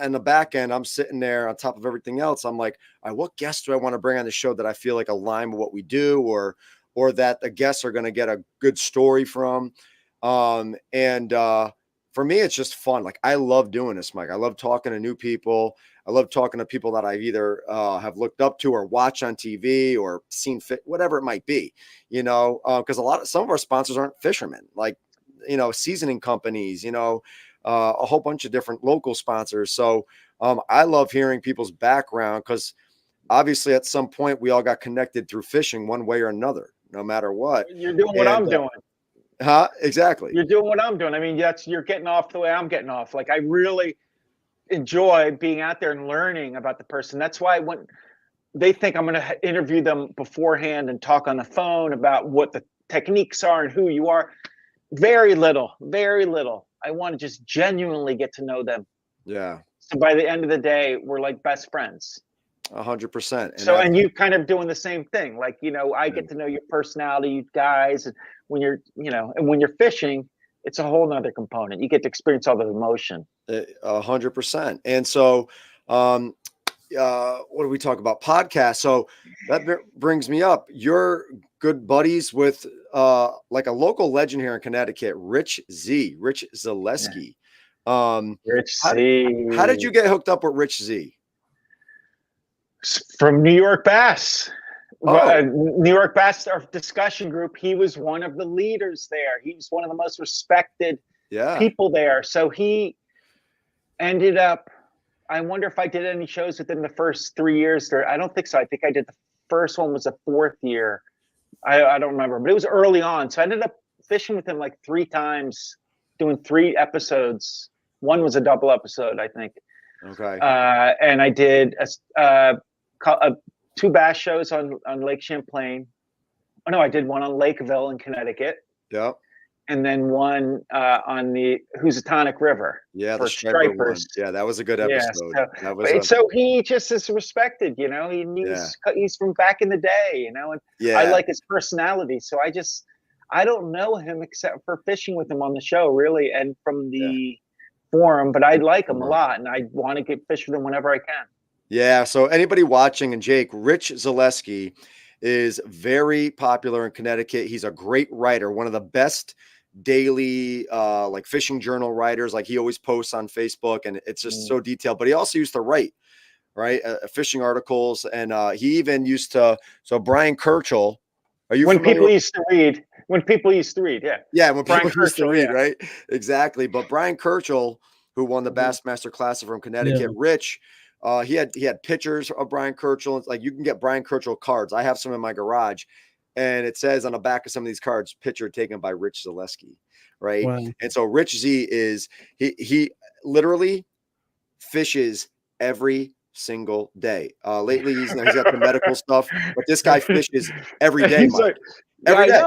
in the back end, I'm sitting there on top of everything else. I'm like, all right, what guests do I want to bring on the show that I feel like align with what we do, or that the guests are going to get a good story from. for me, it's just fun. Like, I love doing this, Mike. I love talking to new people. I love talking to people that I've either have looked up to or watch on TV or seen fit, whatever it might be, because some of our sponsors aren't fishermen, like, seasoning companies, a whole bunch of different local sponsors. So I love hearing people's background, because obviously at some point we all got connected through fishing one way or another, no matter what. You're doing what I'm doing. Exactly. You're doing what I'm doing. I mean, you're getting off the way I'm getting off. Like, I really enjoy being out there and learning about the person. That's why when they think I'm going to interview them beforehand and talk on the phone about what the techniques are and who you are, very little. I want to just genuinely get to know them. Yeah. So by the end of the day, we're like best friends. 100%. So, and you kind of doing the same thing. Like, I get to know your personality, you guys, and when you're, and when you're fishing, it's a whole nother component. You get to experience all the emotion. 100%. And so, what do we talk about? Podcasts. So that brings me up. You're good buddies with like a local legend here in Connecticut, Rich Zaleski. Rich Z. How did you get hooked up with Rich Z? From New York Bass. New York Bass, our discussion group. He was one of the leaders there. He was one of the most respected people there. So he ended up, I wonder if I did any shows within the first 3 years there. I don't think so. I think I did the first one was the 4th year. I don't remember, but it was early on. So I ended up fishing with him like 3 times, doing 3 episodes. One was a double episode, I think. Okay. And I did 2 bass shows on Lake Champlain. Oh no, I did one on Lakeville in Connecticut. Yep. And then one on the Housatonic River. Yeah, for the stripers. Yeah, that was a good episode. So he just is respected, he's from back in the day, and I like his personality. So I don't know him except for fishing with him on the show, really, and from the forum, but I like him a lot, and I want to get fish with him whenever I can. Yeah, so anybody watching, and Jake, Rich Zaleski is very popular in Connecticut. He's a great writer, one of the best daily like fishing journal writers. Like, he always posts on Facebook, and it's just so detailed, but he also used to write fishing articles, and he even used to. So Brian Kirchhoff, are you when people used to read when people used to read when people used to read, right? Exactly. But Brian Kirchhoff, who won the Bassmaster Classic from Connecticut, Rich, he had pictures of Brian Kirchhoff. Like, you can get Brian Kirchhoff cards. I have some in my garage, and it says on the back of some of these cards, picture taken by Rich Zaleski, right? Wow. And so Rich Z is he literally fishes every single day. Lately he's got the medical stuff, but this guy fishes every day. Every day.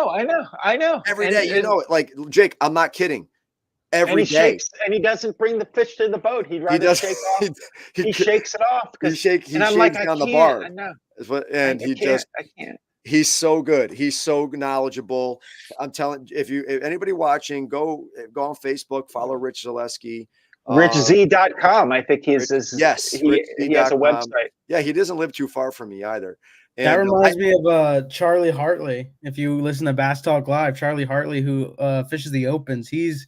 I know. Every day, like, Jake, I'm not kidding. Every day. And he doesn't bring the fish to the boat. He'd rather shake off. He shakes it off. He shakes down the bar. I know. I can't. He's so good. He's so knowledgeable. I'm telling, if anybody watching, go on Facebook, follow Rich Zaleski. RichZ.com. I think he has a website. Yeah, he doesn't live too far from me either. And that reminds me of Charlie Hartley. If you listen to Bass Talk Live, Charlie Hartley, who fishes the opens, he's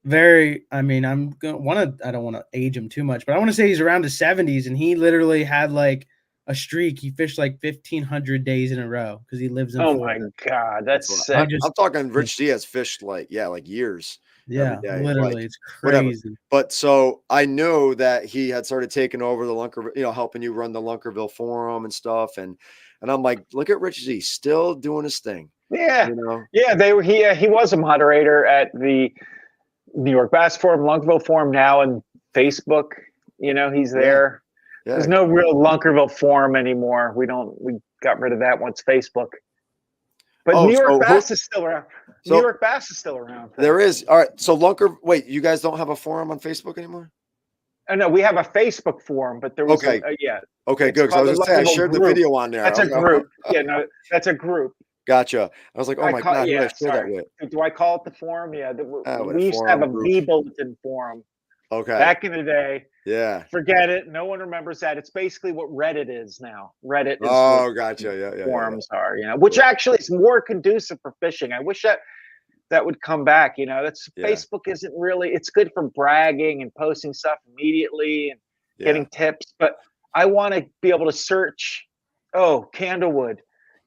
very, I don't want to age him too much, but I want to say he's around his 70s, and he literally had like a streak. He fished like 1,500 days in a row because he lives in Florida. My God, that's sick. I'm talking Rich Z has fished like years. Yeah, literally, it's crazy. Whatever. But so I know that he had started taking over the Lunkerville, helping you run the Lunkerville forum and stuff, and I'm like, look at Rich Z still doing his thing. Yeah, he was a moderator at the New York Bass Forum, Lunkerville Forum now, and Facebook. He's there. Yeah. There's no real Lunkerville Forum anymore. We got rid of that once Facebook. But New York Bass is still around. New York Bass is still around. There is. All right. So wait, you guys don't have a forum on Facebook anymore? No, we have a Facebook forum, but there was Okay, good. Because I was just saying, I shared the video on there. That's a group. That's a group. Gotcha. I was like, oh my God, who did I share that with? Do I call it the forum? Yeah. We used to have a V-Bulletin forum. Okay. Back in the day. Yeah. Forget it. No one remembers that. It's basically what Reddit is now. Reddit is gotcha. Yeah. Forums are, which actually is more conducive for fishing. I wish that that would come back. You know, that's Yeah. Facebook isn't really, it's good for bragging and posting stuff immediately and getting tips, but I want to be able to search, oh, Candlewood,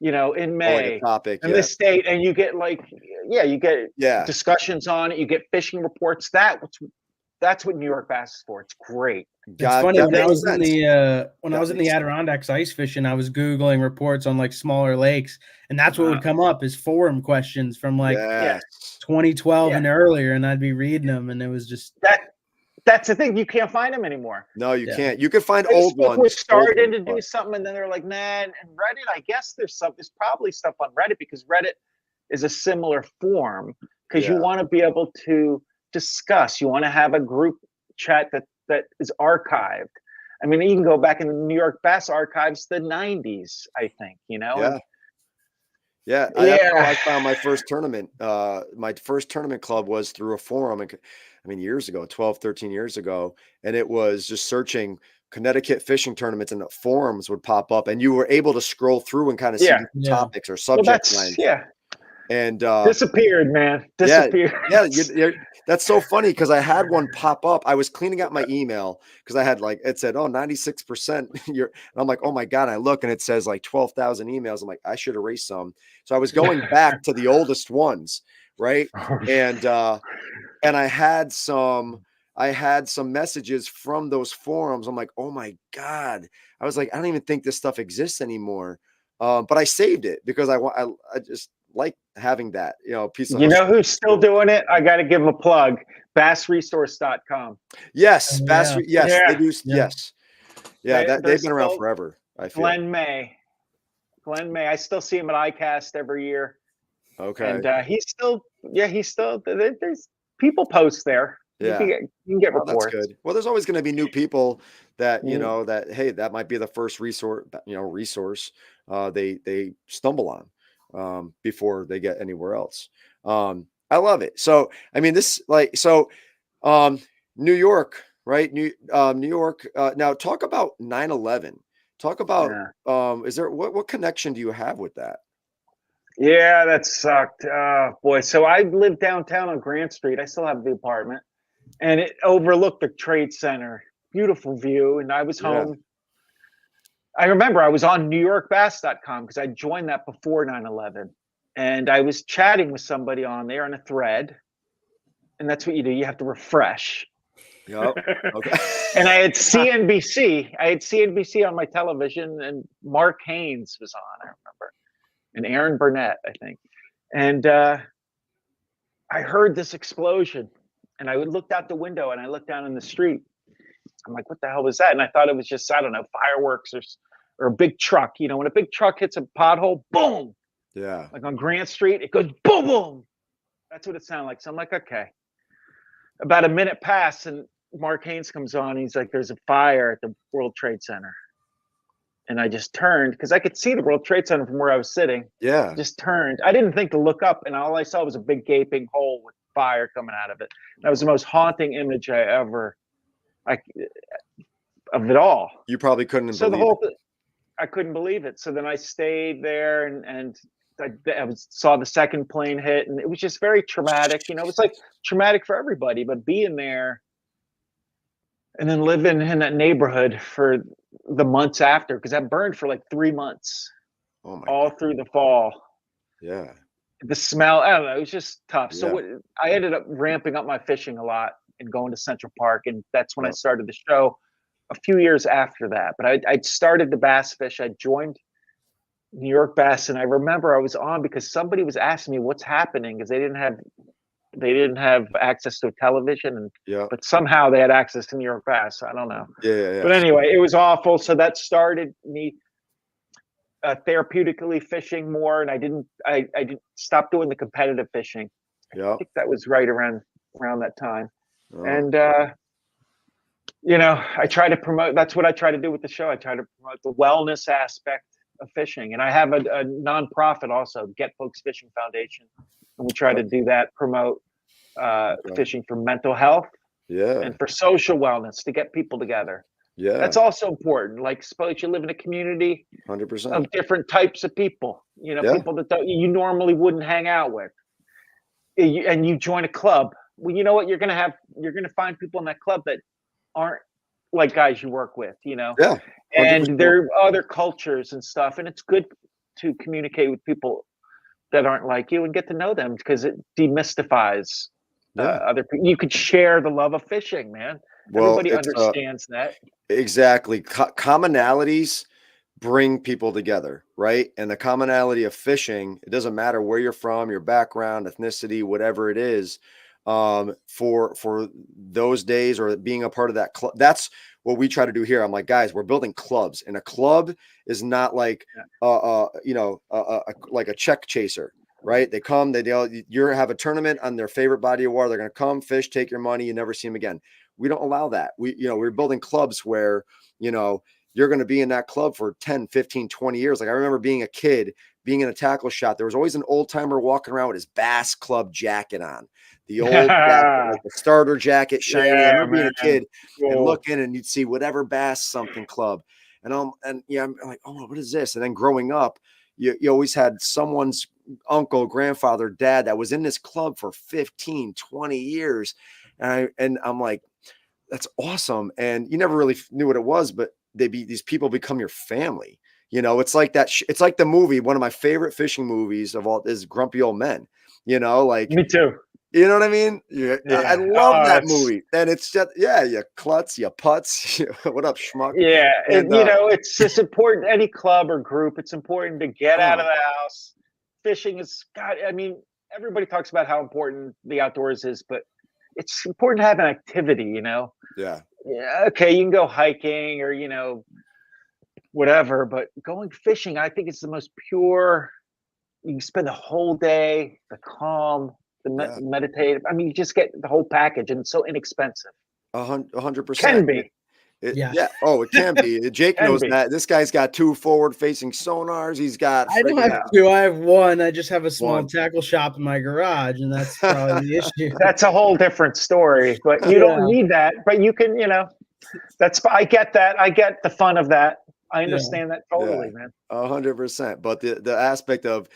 you know, in May, like a topic, in this state, and you get like, you get discussions on it, you get fishing reports. That's what New York Bass is for. It's great. It's funny, when I was in the Adirondacks ice fishing, I was Googling reports on like smaller lakes, and that's what would come up is forum questions from like 2012 and earlier, and I'd be reading them, and it was just that's the thing. You can't find them anymore. No, you can't. You can find Facebook old ones. was starting to do something, and then they're like, nah. And Reddit, I guess there's probably stuff on Reddit, because Reddit is a similar form, because you want to be able to discuss. You want to have a group chat that is archived. I mean, you can go back in the New York Bass archives, the 90s, I think, you know? That's how I found my first tournament. My first tournament club was through a forum. I mean, years ago, 12, 13 years ago. And it was just searching Connecticut fishing tournaments, and the forums would pop up, and you were able to scroll through and kind of see topics or subject lines. And disappeared, man. Disappeared. That's so funny, because I had one pop up. I was cleaning out my email because I had like, it said, 96%. And I'm like, oh my God. I look and it says like 12,000 emails. I'm like, I should erase some. So I was going back to the oldest ones, right? And I had some messages from those forums. I'm like, oh my God. I was like, I don't even think this stuff exists anymore. But I saved it because I just like having that, piece of. You know who's still doing it? I got to give them a plug. Bassresource.com. Yes, they do. Yes, they've been around forever. I feel. Glenn May. I still see him at ICAST every year. Okay. And he's still. There's people post there. Yeah, you can get reports. That's good. Well, there's always going to be new people that that, hey, that might be the first resource they stumble on before they get anywhere else. I love it. So I mean, New York, right? New York. Now talk about 9/11. Talk about is there what connection do you have with that? Yeah, that sucked. Boy. So I lived downtown on Grant Street. I still have the apartment, and it overlooked the Trade Center. Beautiful view. And I was home. I remember I was on NewYorkBass.com because I joined that before 9/11. And I was chatting with somebody on there on a thread. And that's what you do. You have to refresh. Yep. Okay. And I had CNBC on my television, and Mark Haynes was on, I remember. And Aaron Burnett, I think. And I heard this explosion. And I looked out the window, and I looked down in the street. I'm like, what the hell was that? And I thought it was just, I don't know, fireworks or a big truck. You know, when a big truck hits a pothole, boom. Yeah. Like on Grant Street, it goes boom, boom. That's what it sounded like. So I'm like, okay. About a minute passed, and Mark Haynes comes on. He's like, there's a fire at the World Trade Center. And I just turned because I could see the World Trade Center from where I was sitting. Yeah. Just turned. I didn't think to look up, and all I saw was a big gaping hole with fire coming out of it. That was the most haunting image I ever of it all. You probably couldn't believe it. I couldn't believe it. So then I stayed there and I saw the second plane hit, and it was just very traumatic. You know, it was like traumatic for everybody, but being there and then living in that neighborhood for the months after, because that burned for like 3 months, all through the fall. Yeah. The smell, I don't know, it was just tough. So I ended up ramping up my fishing a lot and going to Central Park. And that's when I started the show a few years after that. But I started the bass fish. I joined New York Bass, and I remember I was on because somebody was asking me what's happening, because they didn't have access to a television, but somehow they had access to New York Bass. I don't know. Yeah. But anyway, it was awful. So that started me therapeutically fishing more, and I didn't stop doing the competitive fishing. I think that was right around that time. And I try to promote. That's what I try to do with the show. I try to promote the wellness aspect of fishing, and I have a nonprofit also, Get Folks Fishing Foundation, and we try to do that, promote fishing for mental health, and for social wellness, to get people together. Yeah, that's also important. Like, suppose you live in a community 100% of different types of people. You know, people that you normally wouldn't hang out with. and you join a club, well, you know what, you're gonna find people in that club that aren't like guys you work with, you know. Yeah, 100%. And there are other cultures and stuff, and it's good to communicate with people that aren't like you and get to know them, because it demystifies other people. You could share the love of fishing, man. Well, Everybody it's understands that. exactly. Commonalities bring people together, right? And the commonality of fishing, it doesn't matter where you're from, your background, ethnicity, whatever it is, for those days or being a part of that club. That's what we try to do here. I'm like, guys, we're building clubs, and a club is not like like a check chaser, right? They come, you have a tournament on their favorite body of water. They're going to come fish, take your money, you never see them again. We don't allow that. We're building clubs where, you're going to be in that club for 10, 15, 20 years. Like I remember being a kid, being in a tackle shop, there was always an old timer walking around with his Bass Club jacket on, the old jacket, like the starter jacket, shiny. I remember being a kid and looking, and you'd see whatever Bass something club. And I'm like, oh, what is this? And then growing up, you always had someone's uncle, grandfather, dad that was in this club for 15, 20 years. And I'm like, that's awesome. And you never really knew what it was, but these people become your family. It's like that. It's like the movie. One of my favorite fishing movies of all is Grumpy Old Men. Like me too. You know what I mean? Yeah. I love that movie. And it's just, you klutz, you putz. What up, schmuck? Yeah. And it's just important. Any club or group, it's important to get out of the house. Fishing is, God, I mean, everybody talks about how important the outdoors is, but it's important to have an activity, Yeah. Yeah. Okay. You can go hiking or, whatever, but going fishing, I think it's the most pure. You can spend the whole day, the calm, the meditative. I mean, you just get the whole package, and it's so inexpensive. 100%. Can be. Yeah. Oh, it can be. Jake knows that. This guy's got 2 forward-facing sonars. He's got. I don't have 2. I have 1. I just have a small tackle shop in my garage, and that's probably the issue. That's a whole different story. But you don't need that. But you can, that's. I get that. I get the fun of that. I understand that totally, man. 100%. But the aspect of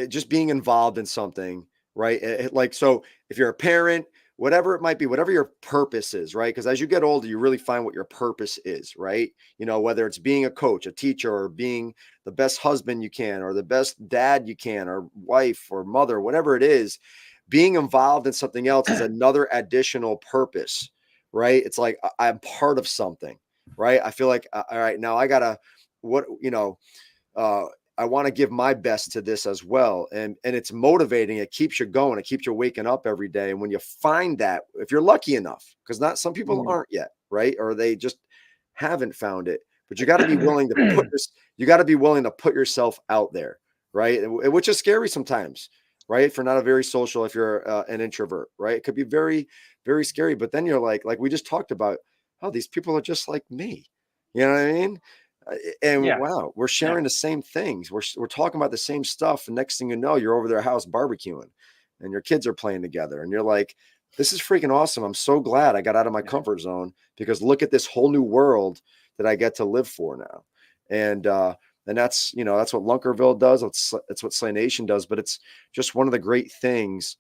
just being involved in something, right? Like, so if you're a parent, whatever it might be, whatever your purpose is, right? Because as you get older, you really find what your purpose is, right? Whether it's being a coach, a teacher, or being the best husband you can, or the best dad you can, or wife or mother, whatever it is, being involved in something else is another additional purpose, right? It's like I'm part of something, right? I feel like, all right, now I gotta, I want to give my best to this as well. And it's motivating. It keeps you going. It keeps you waking up every day. And when you find that, if you're lucky enough, because not some people aren't yet, right? Or they just haven't found it, but you got to be willing to put yourself out there, right? Which is scary sometimes, right? If you're not a very social, if you're an introvert, right? It could be very, very scary. But then you're like we just talked about, oh, these people are just like me. You know what I mean? And wow, we're sharing the same things. We're talking about the same stuff. And next thing you know, you're over their house barbecuing and your kids are playing together. And you're like, this is freaking awesome. I'm so glad I got out of my comfort zone, because look at this whole new world that I get to live for now. And that's, that's what Lunkerville does. It's what Slay Nation does, but it's just one of the great things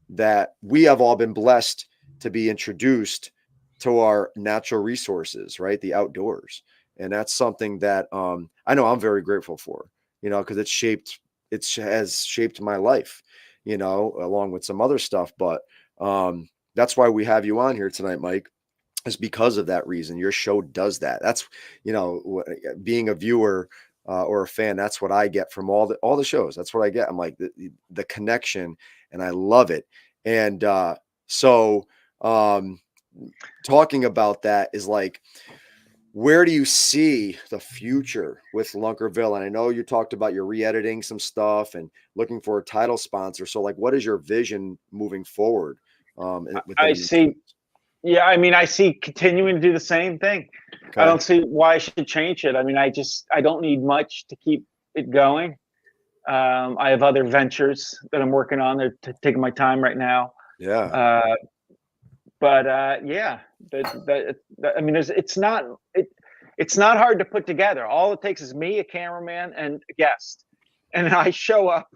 that we have all been blessed to be introduced to our natural resources, right? The outdoors. And that's something that I know I'm very grateful for, because it has shaped my life, along with some other stuff. But that's why we have you on here tonight, Mike, is because of that reason. Your show does that. That's, being a viewer or a fan, that's what I get from all the shows. That's what I get. I'm like the connection, and I love it. And so talking about that is like, where do you see the future with Lunkerville? And I know you talked about you're re-editing some stuff and looking for a title sponsor. So like, what is your vision moving forward? I see continuing to do the same thing. Okay. I don't see why I should change it. I mean, I don't need much to keep it going. I have other ventures that I'm working on. They're taking my time right now. Yeah. I mean, it's not hard to put together. All it takes is me, a cameraman, and a guest, and I show up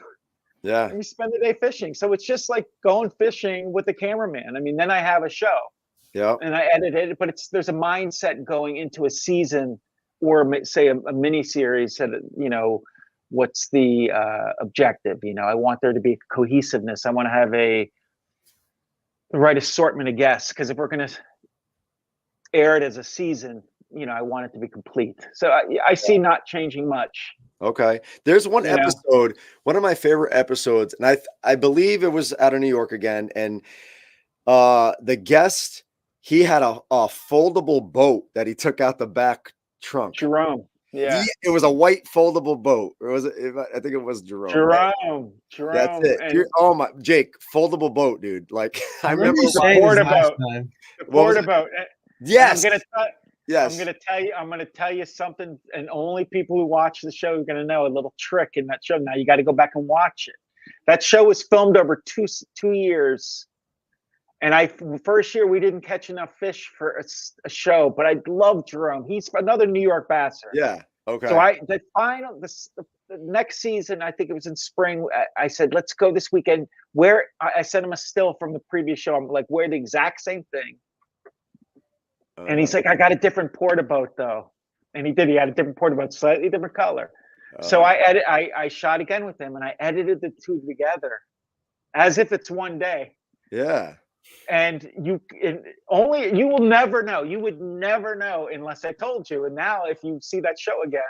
Yeah. and we spend the day fishing. So it's just like going fishing with the cameraman. I mean, then I have a show. Yeah. And I edit it, but there's a mindset going into a season or say a mini series that, what's the objective? I want there to be cohesiveness. I want to have the right assortment of guests, because if we're going to air it as a season, I want it to be complete. So I see not changing much. Okay. There's one episode, one of my favorite episodes, and I believe it was out of New York again, and the guest, he had a foldable boat that he took out the back trunk. Jerome. Yeah. It was a white foldable boat. Or was it? I think it was Jerome. Jerome. That's it. Oh my, Jake, foldable boat, dude. Like I remember the porta boat. The porta boat. Yes. I'm gonna tell you something, and only people who watch the show are gonna know a little trick in that show. Now you got to go back and watch it. That show was filmed over two years. And first year we didn't catch enough fish for a show, but I love Jerome. He's another New York basser. Yeah. Okay. So the next season, I think it was in spring, I said, let's go this weekend. Where I sent him a still from the previous show. I'm like, we're the exact same thing. And he's like, I got a different porta boat though. And he did. He had a different porta boat, slightly different color. So I shot again with him, and I edited the two together as if it's one day. Yeah. And you will never know. You would never know unless I told you. And now if you see that show again,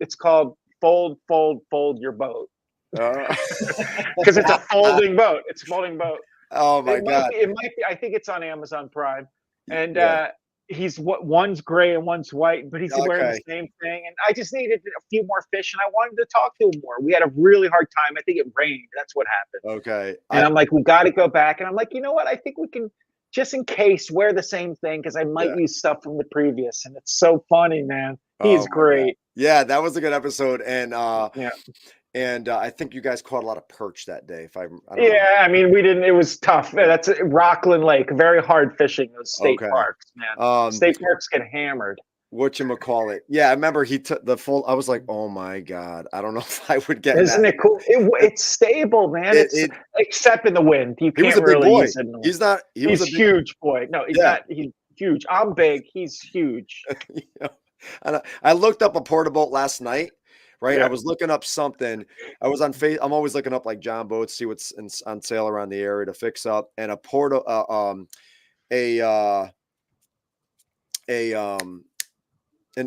it's called Fold Your Boat. Because it's a folding boat. It's a folding boat. Oh my God. It might be, I think it's on Amazon Prime. And one's gray and one's white, but he's wearing the same thing. And I just needed a few more fish, and I wanted to talk to him more. We had a really hard time. I think it rained. That's what happened. Okay. And I'm like, we got to go back. And I'm like, you know what? I think we can, just in case, wear the same thing, because I might use stuff from the previous. And it's so funny, man. He's great. Yeah, that was a good episode. And and I think you guys caught a lot of perch that day. I don't know. I mean, we didn't. It was tough. That's Rockland Lake. Very hard fishing. Those state parks, man. State parks get hammered. Whatchamacallit. Yeah, I remember he took the full. I was like, oh my God, I don't know if I would get. Isn't it cool? It's stable, man. Except in the wind. You can't really use it. He's not. He's a huge boy. No, he's not. He's huge. I'm big. He's huge. And I looked up a porta boat last night. Right. I was looking up something. I was on I'm always looking up like John boats, see what's on sale around the area to fix up. And a porta, an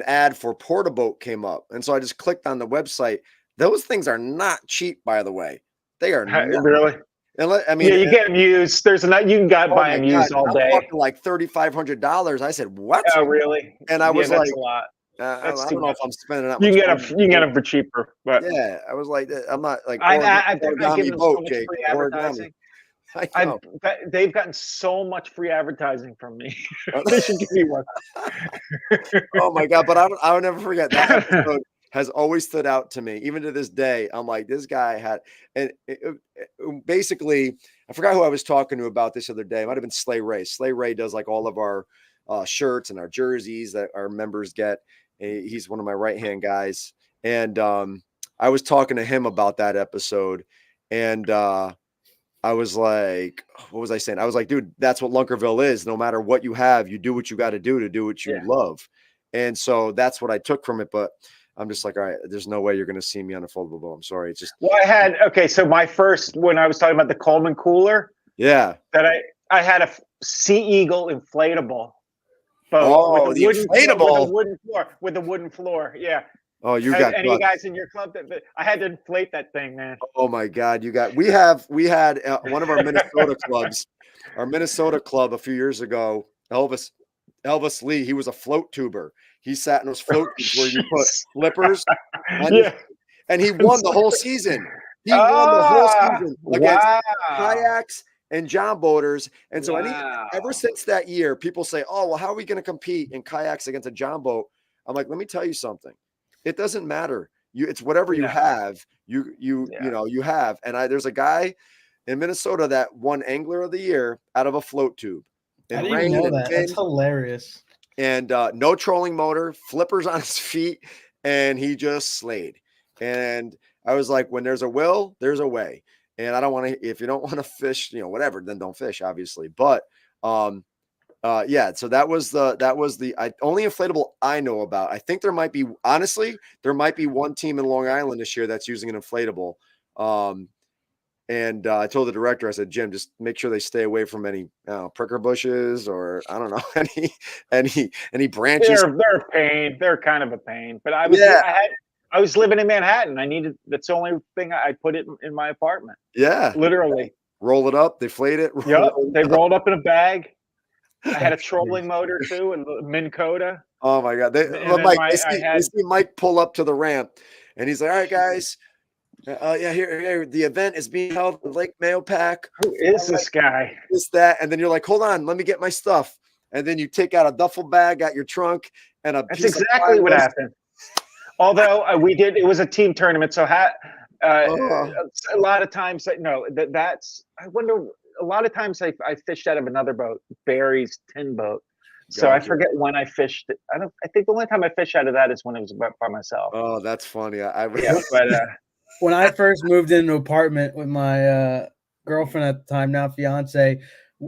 ad for porta boat came up. And so I just clicked on the website. Those things are not cheap, by the way. They are not. Really. I mean, you get them used. You can buy them used all day. Like $3,500. I said, what? Oh, really? And I was like, that's a lot. I don't know if I'm spending that much. You can get them for cheaper. But yeah, I was like, I'm not like I've given them so much free advertising. They've gotten so much free advertising from me. They should give me one. Oh my God! But I'll never forget that episode. Has always stood out to me, even to this day. I'm like, this guy had, and basically, I forgot who I was talking to about this other day. It might have been Slay Ray. Slay Ray does like all of our shirts and our jerseys that our members get. He's one of my right-hand guys. And I was talking to him about that episode. And I was like, what was I saying? I was like, dude, that's what Lunkerville is. No matter what you have, you do what you got to do what you love. And so that's what I took from it. But I'm just like, all right, there's no way you're going to see me on a foldable boat. I'm sorry. It's just. Well, so my first, when I was talking about the Coleman cooler. Yeah. That I had a Sea Eagle inflatable. Oh, the inflatable with a wooden floor. Yeah. Oh, you got any guys in your club that I had to inflate that thing, man. Oh my God, we had one of our Minnesota clubs, our Minnesota club a few years ago. Elvis Lee, he was a float tuber. He sat in those float tubes where you put flippers, and he won the whole season. He won the whole season against kayaks and John boaters. And so ever since that year, people say, oh, well, how are we going to compete in kayaks against a John boat? I'm like, let me tell you something. It doesn't matter. It's whatever you have, you have. And there's a guy in Minnesota that won Angler of the Year out of a float tube. I didn't even know that. That's hilarious. And no trolling motor, flippers on his feet, and he just slayed. And I was like, when there's a will, there's a way. And I don't want to, if you don't want to fish, whatever, then don't fish, obviously. But yeah, so that was the only inflatable I know about. I think there might be one team in Long Island this year that's using an inflatable. And I told the director, I said, Jim, just make sure they stay away from any pricker bushes, or I don't know, any branches. They're a pain. They're kind of a pain. But I was living in Manhattan. That's the only thing I put it in my apartment. Yeah, literally. Roll it up, deflate it. Yep, they rolled up in a bag. I had a trolling motor too, and Minn Kota. Oh my God! I see Mike pull up to the ramp, and he's like, "All right, guys, yeah, here, the event is being held at Lake Mahopac. Who is this guy? This, that," and then you're like, "Hold on, let me get my stuff." And then you take out a duffel bag, out your trunk, and that's exactly what happened. Although it was a team tournament, so a lot of times, that's. I wonder. A lot of times I fished out of another boat, Barry's tin boat. So gotcha. I forget when I fished. I think the only time I fished out of that is when it was by myself. Oh, that's funny. When I first moved into an apartment with my girlfriend at the time, now fiance,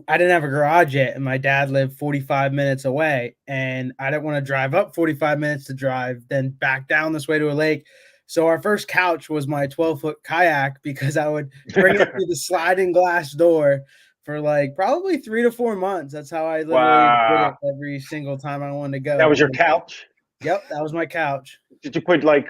I didn't have a garage yet, and my dad lived 45 minutes away, and I didn't want to drive up 45 minutes to drive, then back down this way to a lake. So our first couch was my 12-foot kayak, because I would bring it through the sliding glass door for like probably 3 to 4 months. That's how I literally did it every single time I wanted to go. That was your couch? Yep, that was my couch. Did you put like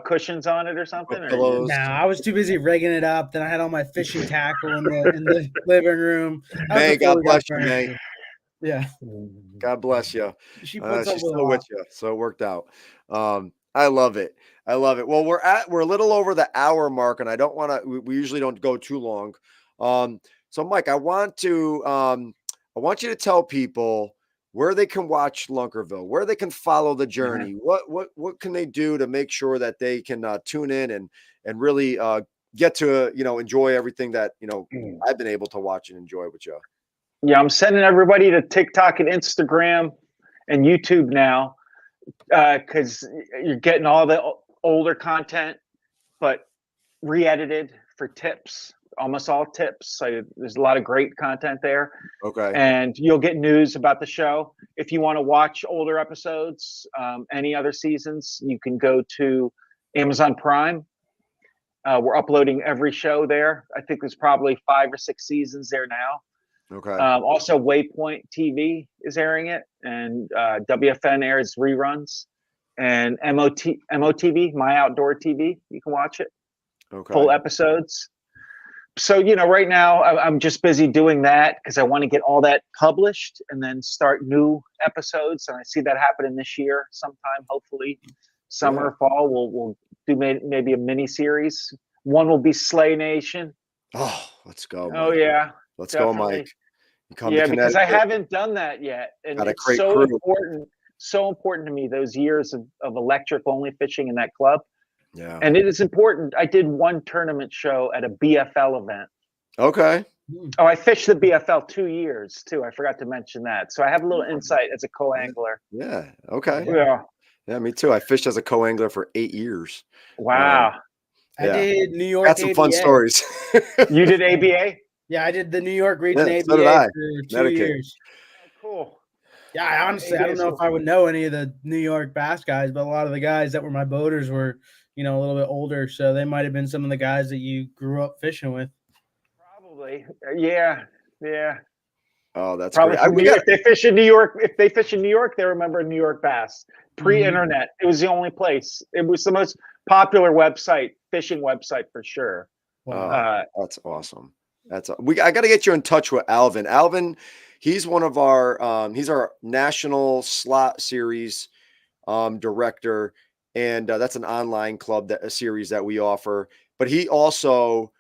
cushions on it or something? Pillows? No, I was too busy rigging it up. Then I had all my fishing tackle in the living room. May, God bless you, May. Yeah. God bless you. She's still with you, so it worked out. I love it. Well, we're a little over the hour mark, and I don't want to. We usually don't go too long. So, Mike, I want you to tell people where they can watch Lunkerville, where they can follow the journey. Mm-hmm. What can they do to make sure that they can tune in and really get to enjoy everything that I've been able to watch and enjoy with you. Yeah, I'm sending everybody to TikTok and Instagram and YouTube now, because you're getting all the older content, but re-edited for tips. Almost all tips. So there's a lot of great content there. Okay. And you'll get news about the show. If you want to watch older episodes, any other seasons, you can go to Amazon Prime. We're uploading every show there. I think there's probably 5 or 6 seasons there now. Okay. Also, Waypoint TV is airing it, and WFN airs reruns, and MOTV, My Outdoor TV, you can watch it. Okay. Full episodes. So, right now I'm just busy doing that because I want to get all that published and then start new episodes. And I see that happening this year sometime, hopefully summer or fall. We'll do maybe a mini series. One will be Slay Nation. Oh, let's go. Oh, Mike. yeah. Let's definitely. go, Mike. Yeah, because I haven't done that yet. And it's so important to me, those years of electric only fishing in that club. Yeah. And it is important. I did one tournament show at a BFL event. Okay. Oh, I fished the BFL 2 years too. I forgot to mention that. So I have a little insight as a co-angler. Yeah. Okay. Yeah. Yeah, me too. I fished as a co-angler for 8 years. Wow. I did New York. Got some fun stories. You did ABA? Yeah, I did the New York region ABA so did I. for 2 years. Oh, cool. Yeah, I don't know if I would know any of the New York bass guys, but a lot of the guys that were my boaters were, a little bit older, so they might have been some of the guys that you grew up fishing with. Probably. Yeah. Oh, that's probably great. If they fish in New York, they remember New York bass. Pre-internet, It was the only place. It was the most popular fishing website for sure. Wow. That's awesome. I got to get you in touch with Alvin. Alvin, he's one of our he's our national slot series director, and that's an online club, a series that we offer. But he also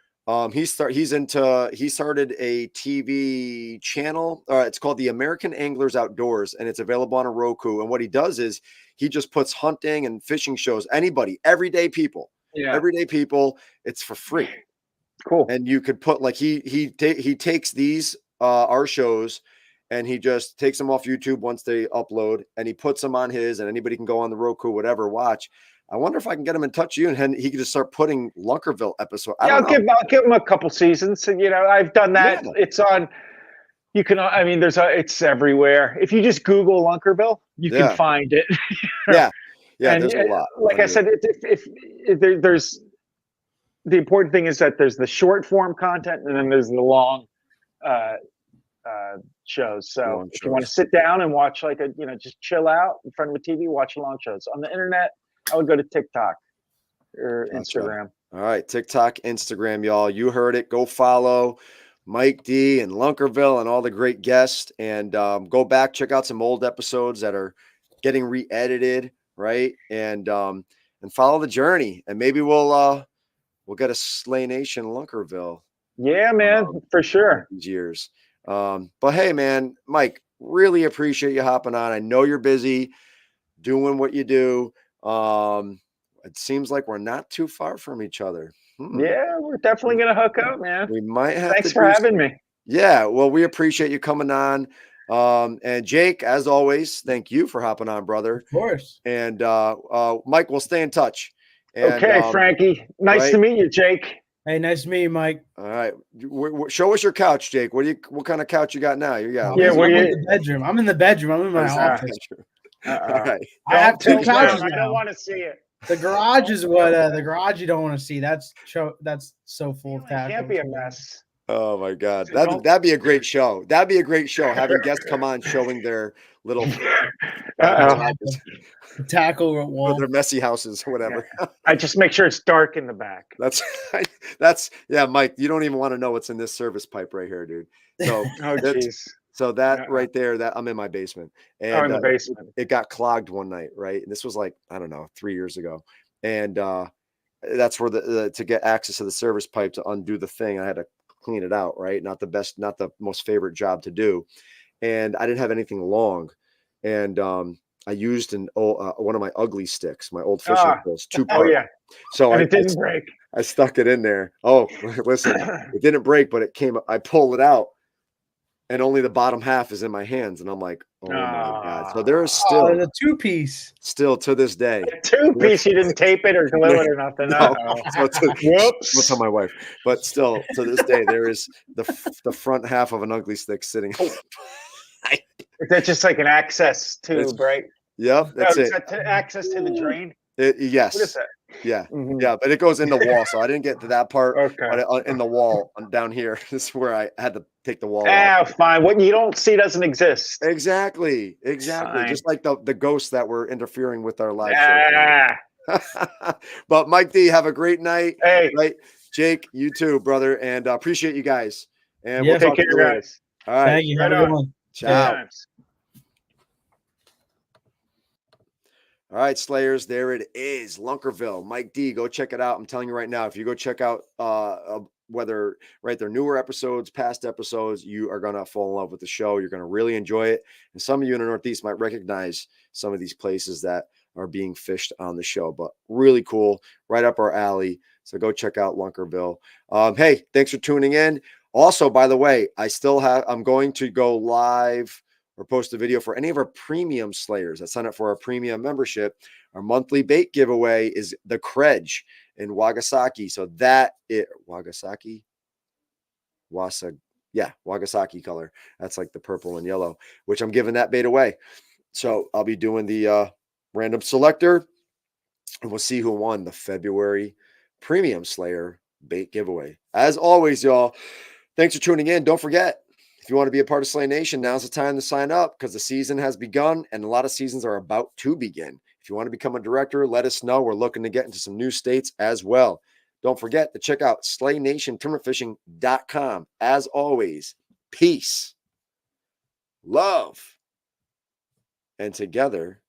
he started a TV channel. It's called the American Anglers Outdoors, and it's available on a Roku. And what he does is he just puts hunting and fishing shows. Everyday people. It's for free. Cool. And you could put he takes these our shows, and he just takes them off YouTube once they upload, and he puts them on his, and anybody can go on the Roku, whatever, watch. I wonder if I can get him in touch with you, and then he could just start putting Lunkerville episode. I'll give him a couple seasons. And, I've done that. Yeah. It's on. You can. I mean, it's everywhere. If you just Google Lunkerville, you can find it. Yeah, and there's a lot. Like I said, if there's the important thing is that there's the short form content, and then there's the long shows. So if you want to sit down and watch just chill out in front of a TV, watch long shows. On the internet, I would go to TikTok or Instagram. All right, TikTok, Instagram, y'all. You heard it. Go follow Mike D and Lunkerville and all the great guests, and go back, check out some old episodes that are getting re-edited, right? And follow the journey, and maybe we'll get a Slay Nation Lunkerville. Yeah, man, for sure. These years. But hey, man, Mike, really appreciate you hopping on. I know you're busy doing what you do. It seems like we're not too far from each other. Yeah, we're definitely gonna hook up, man. We might have. Thanks for having me. Yeah, well, we appreciate you coming on. And Jake, as always, thank you for hopping on, brother. Of course. And Mike, we'll stay in touch. And, okay, Frankie. Nice to meet you, Jake. Hey, nice to meet you, Mike. All right, show us your couch, Jake. What kind of couch you got now? You got? Yeah, I'm in the bedroom. I'm in the bedroom. I'm in my office. All right. I have 2 couches. I don't want to see it. The garage is what the garage you don't want to see. That's so full of tackles. It can't be a mess. Oh my God, that'd be a great show. That'd be a great show. Having guests come on showing their little tackle wall, or their messy houses or whatever. Yeah. I just make sure it's dark in the back. That's Mike. You don't even want to know what's in this service pipe right here, dude. So So that right there, that I'm in my basement, and in the basement, it got clogged one night, right? And this was like, I don't know, 3 years ago, and that's where to get access to the service pipe to undo the thing, I had to clean it out, right? Not the most favorite job to do, and I didn't have anything long, and I used one of my ugly sticks, my old fishing poles, 2-part. Oh yeah. So it didn't break. I stuck it in there. Oh, listen, it didn't break, but it came. I pulled it out, and only the bottom half is in my hands, and I'm like, oh my God. So there is still a 2-piece. Still to this day. A 2-piece, you didn't tape it or glue it or nothing. No. Whoops. I'll tell my wife. But still, to this day, there is the front half of an ugly stick sitting. Is that just like an access tube, right? Yep, that's it. Access to the drain? Yes. What is that? Yeah, yeah, but it goes in the wall, so I didn't get to that part. Okay. But in the wall down here, this is where I had to take the wall off. Fine. What you don't see doesn't exist. Exactly. Fine. Just like the ghosts that were interfering with our live show. But Mike D, have a great night. Hey, right, Jake, you too, brother, and appreciate you guys. And we'll take care, guys. All right. Thank you. Have a good one. Ciao. All right, Slayers, there it is, Lunkerville, Mike D. Go check it out. I'm telling you right now, if you go check out whether their newer episodes, past episodes, you are gonna fall in love with the show. You're gonna really enjoy it. And some of you in the Northeast might recognize some of these places that are being fished on the show, but really cool, right up our alley. So go check out Lunkerville. Hey, thanks for tuning in. Also, by the way, I'm going to go live or post a video for any of our premium Slayers that sign up for our premium membership. Our monthly bait giveaway is the Credge in Wagasaki. So Wagasaki color. That's like the purple and yellow, which I'm giving that bait away. So I'll be doing the random selector, and we'll see who won the February premium Slayer bait giveaway. As always, y'all, thanks for tuning in. Don't forget, if you want to be a part of Slay Nation, now's the time to sign up because the season has begun and a lot of seasons are about to begin. If you want to become a director, let us know. We're looking to get into some new states as well. Don't forget to check out SlayNationTournamentFishing.com. As always, peace, love, and together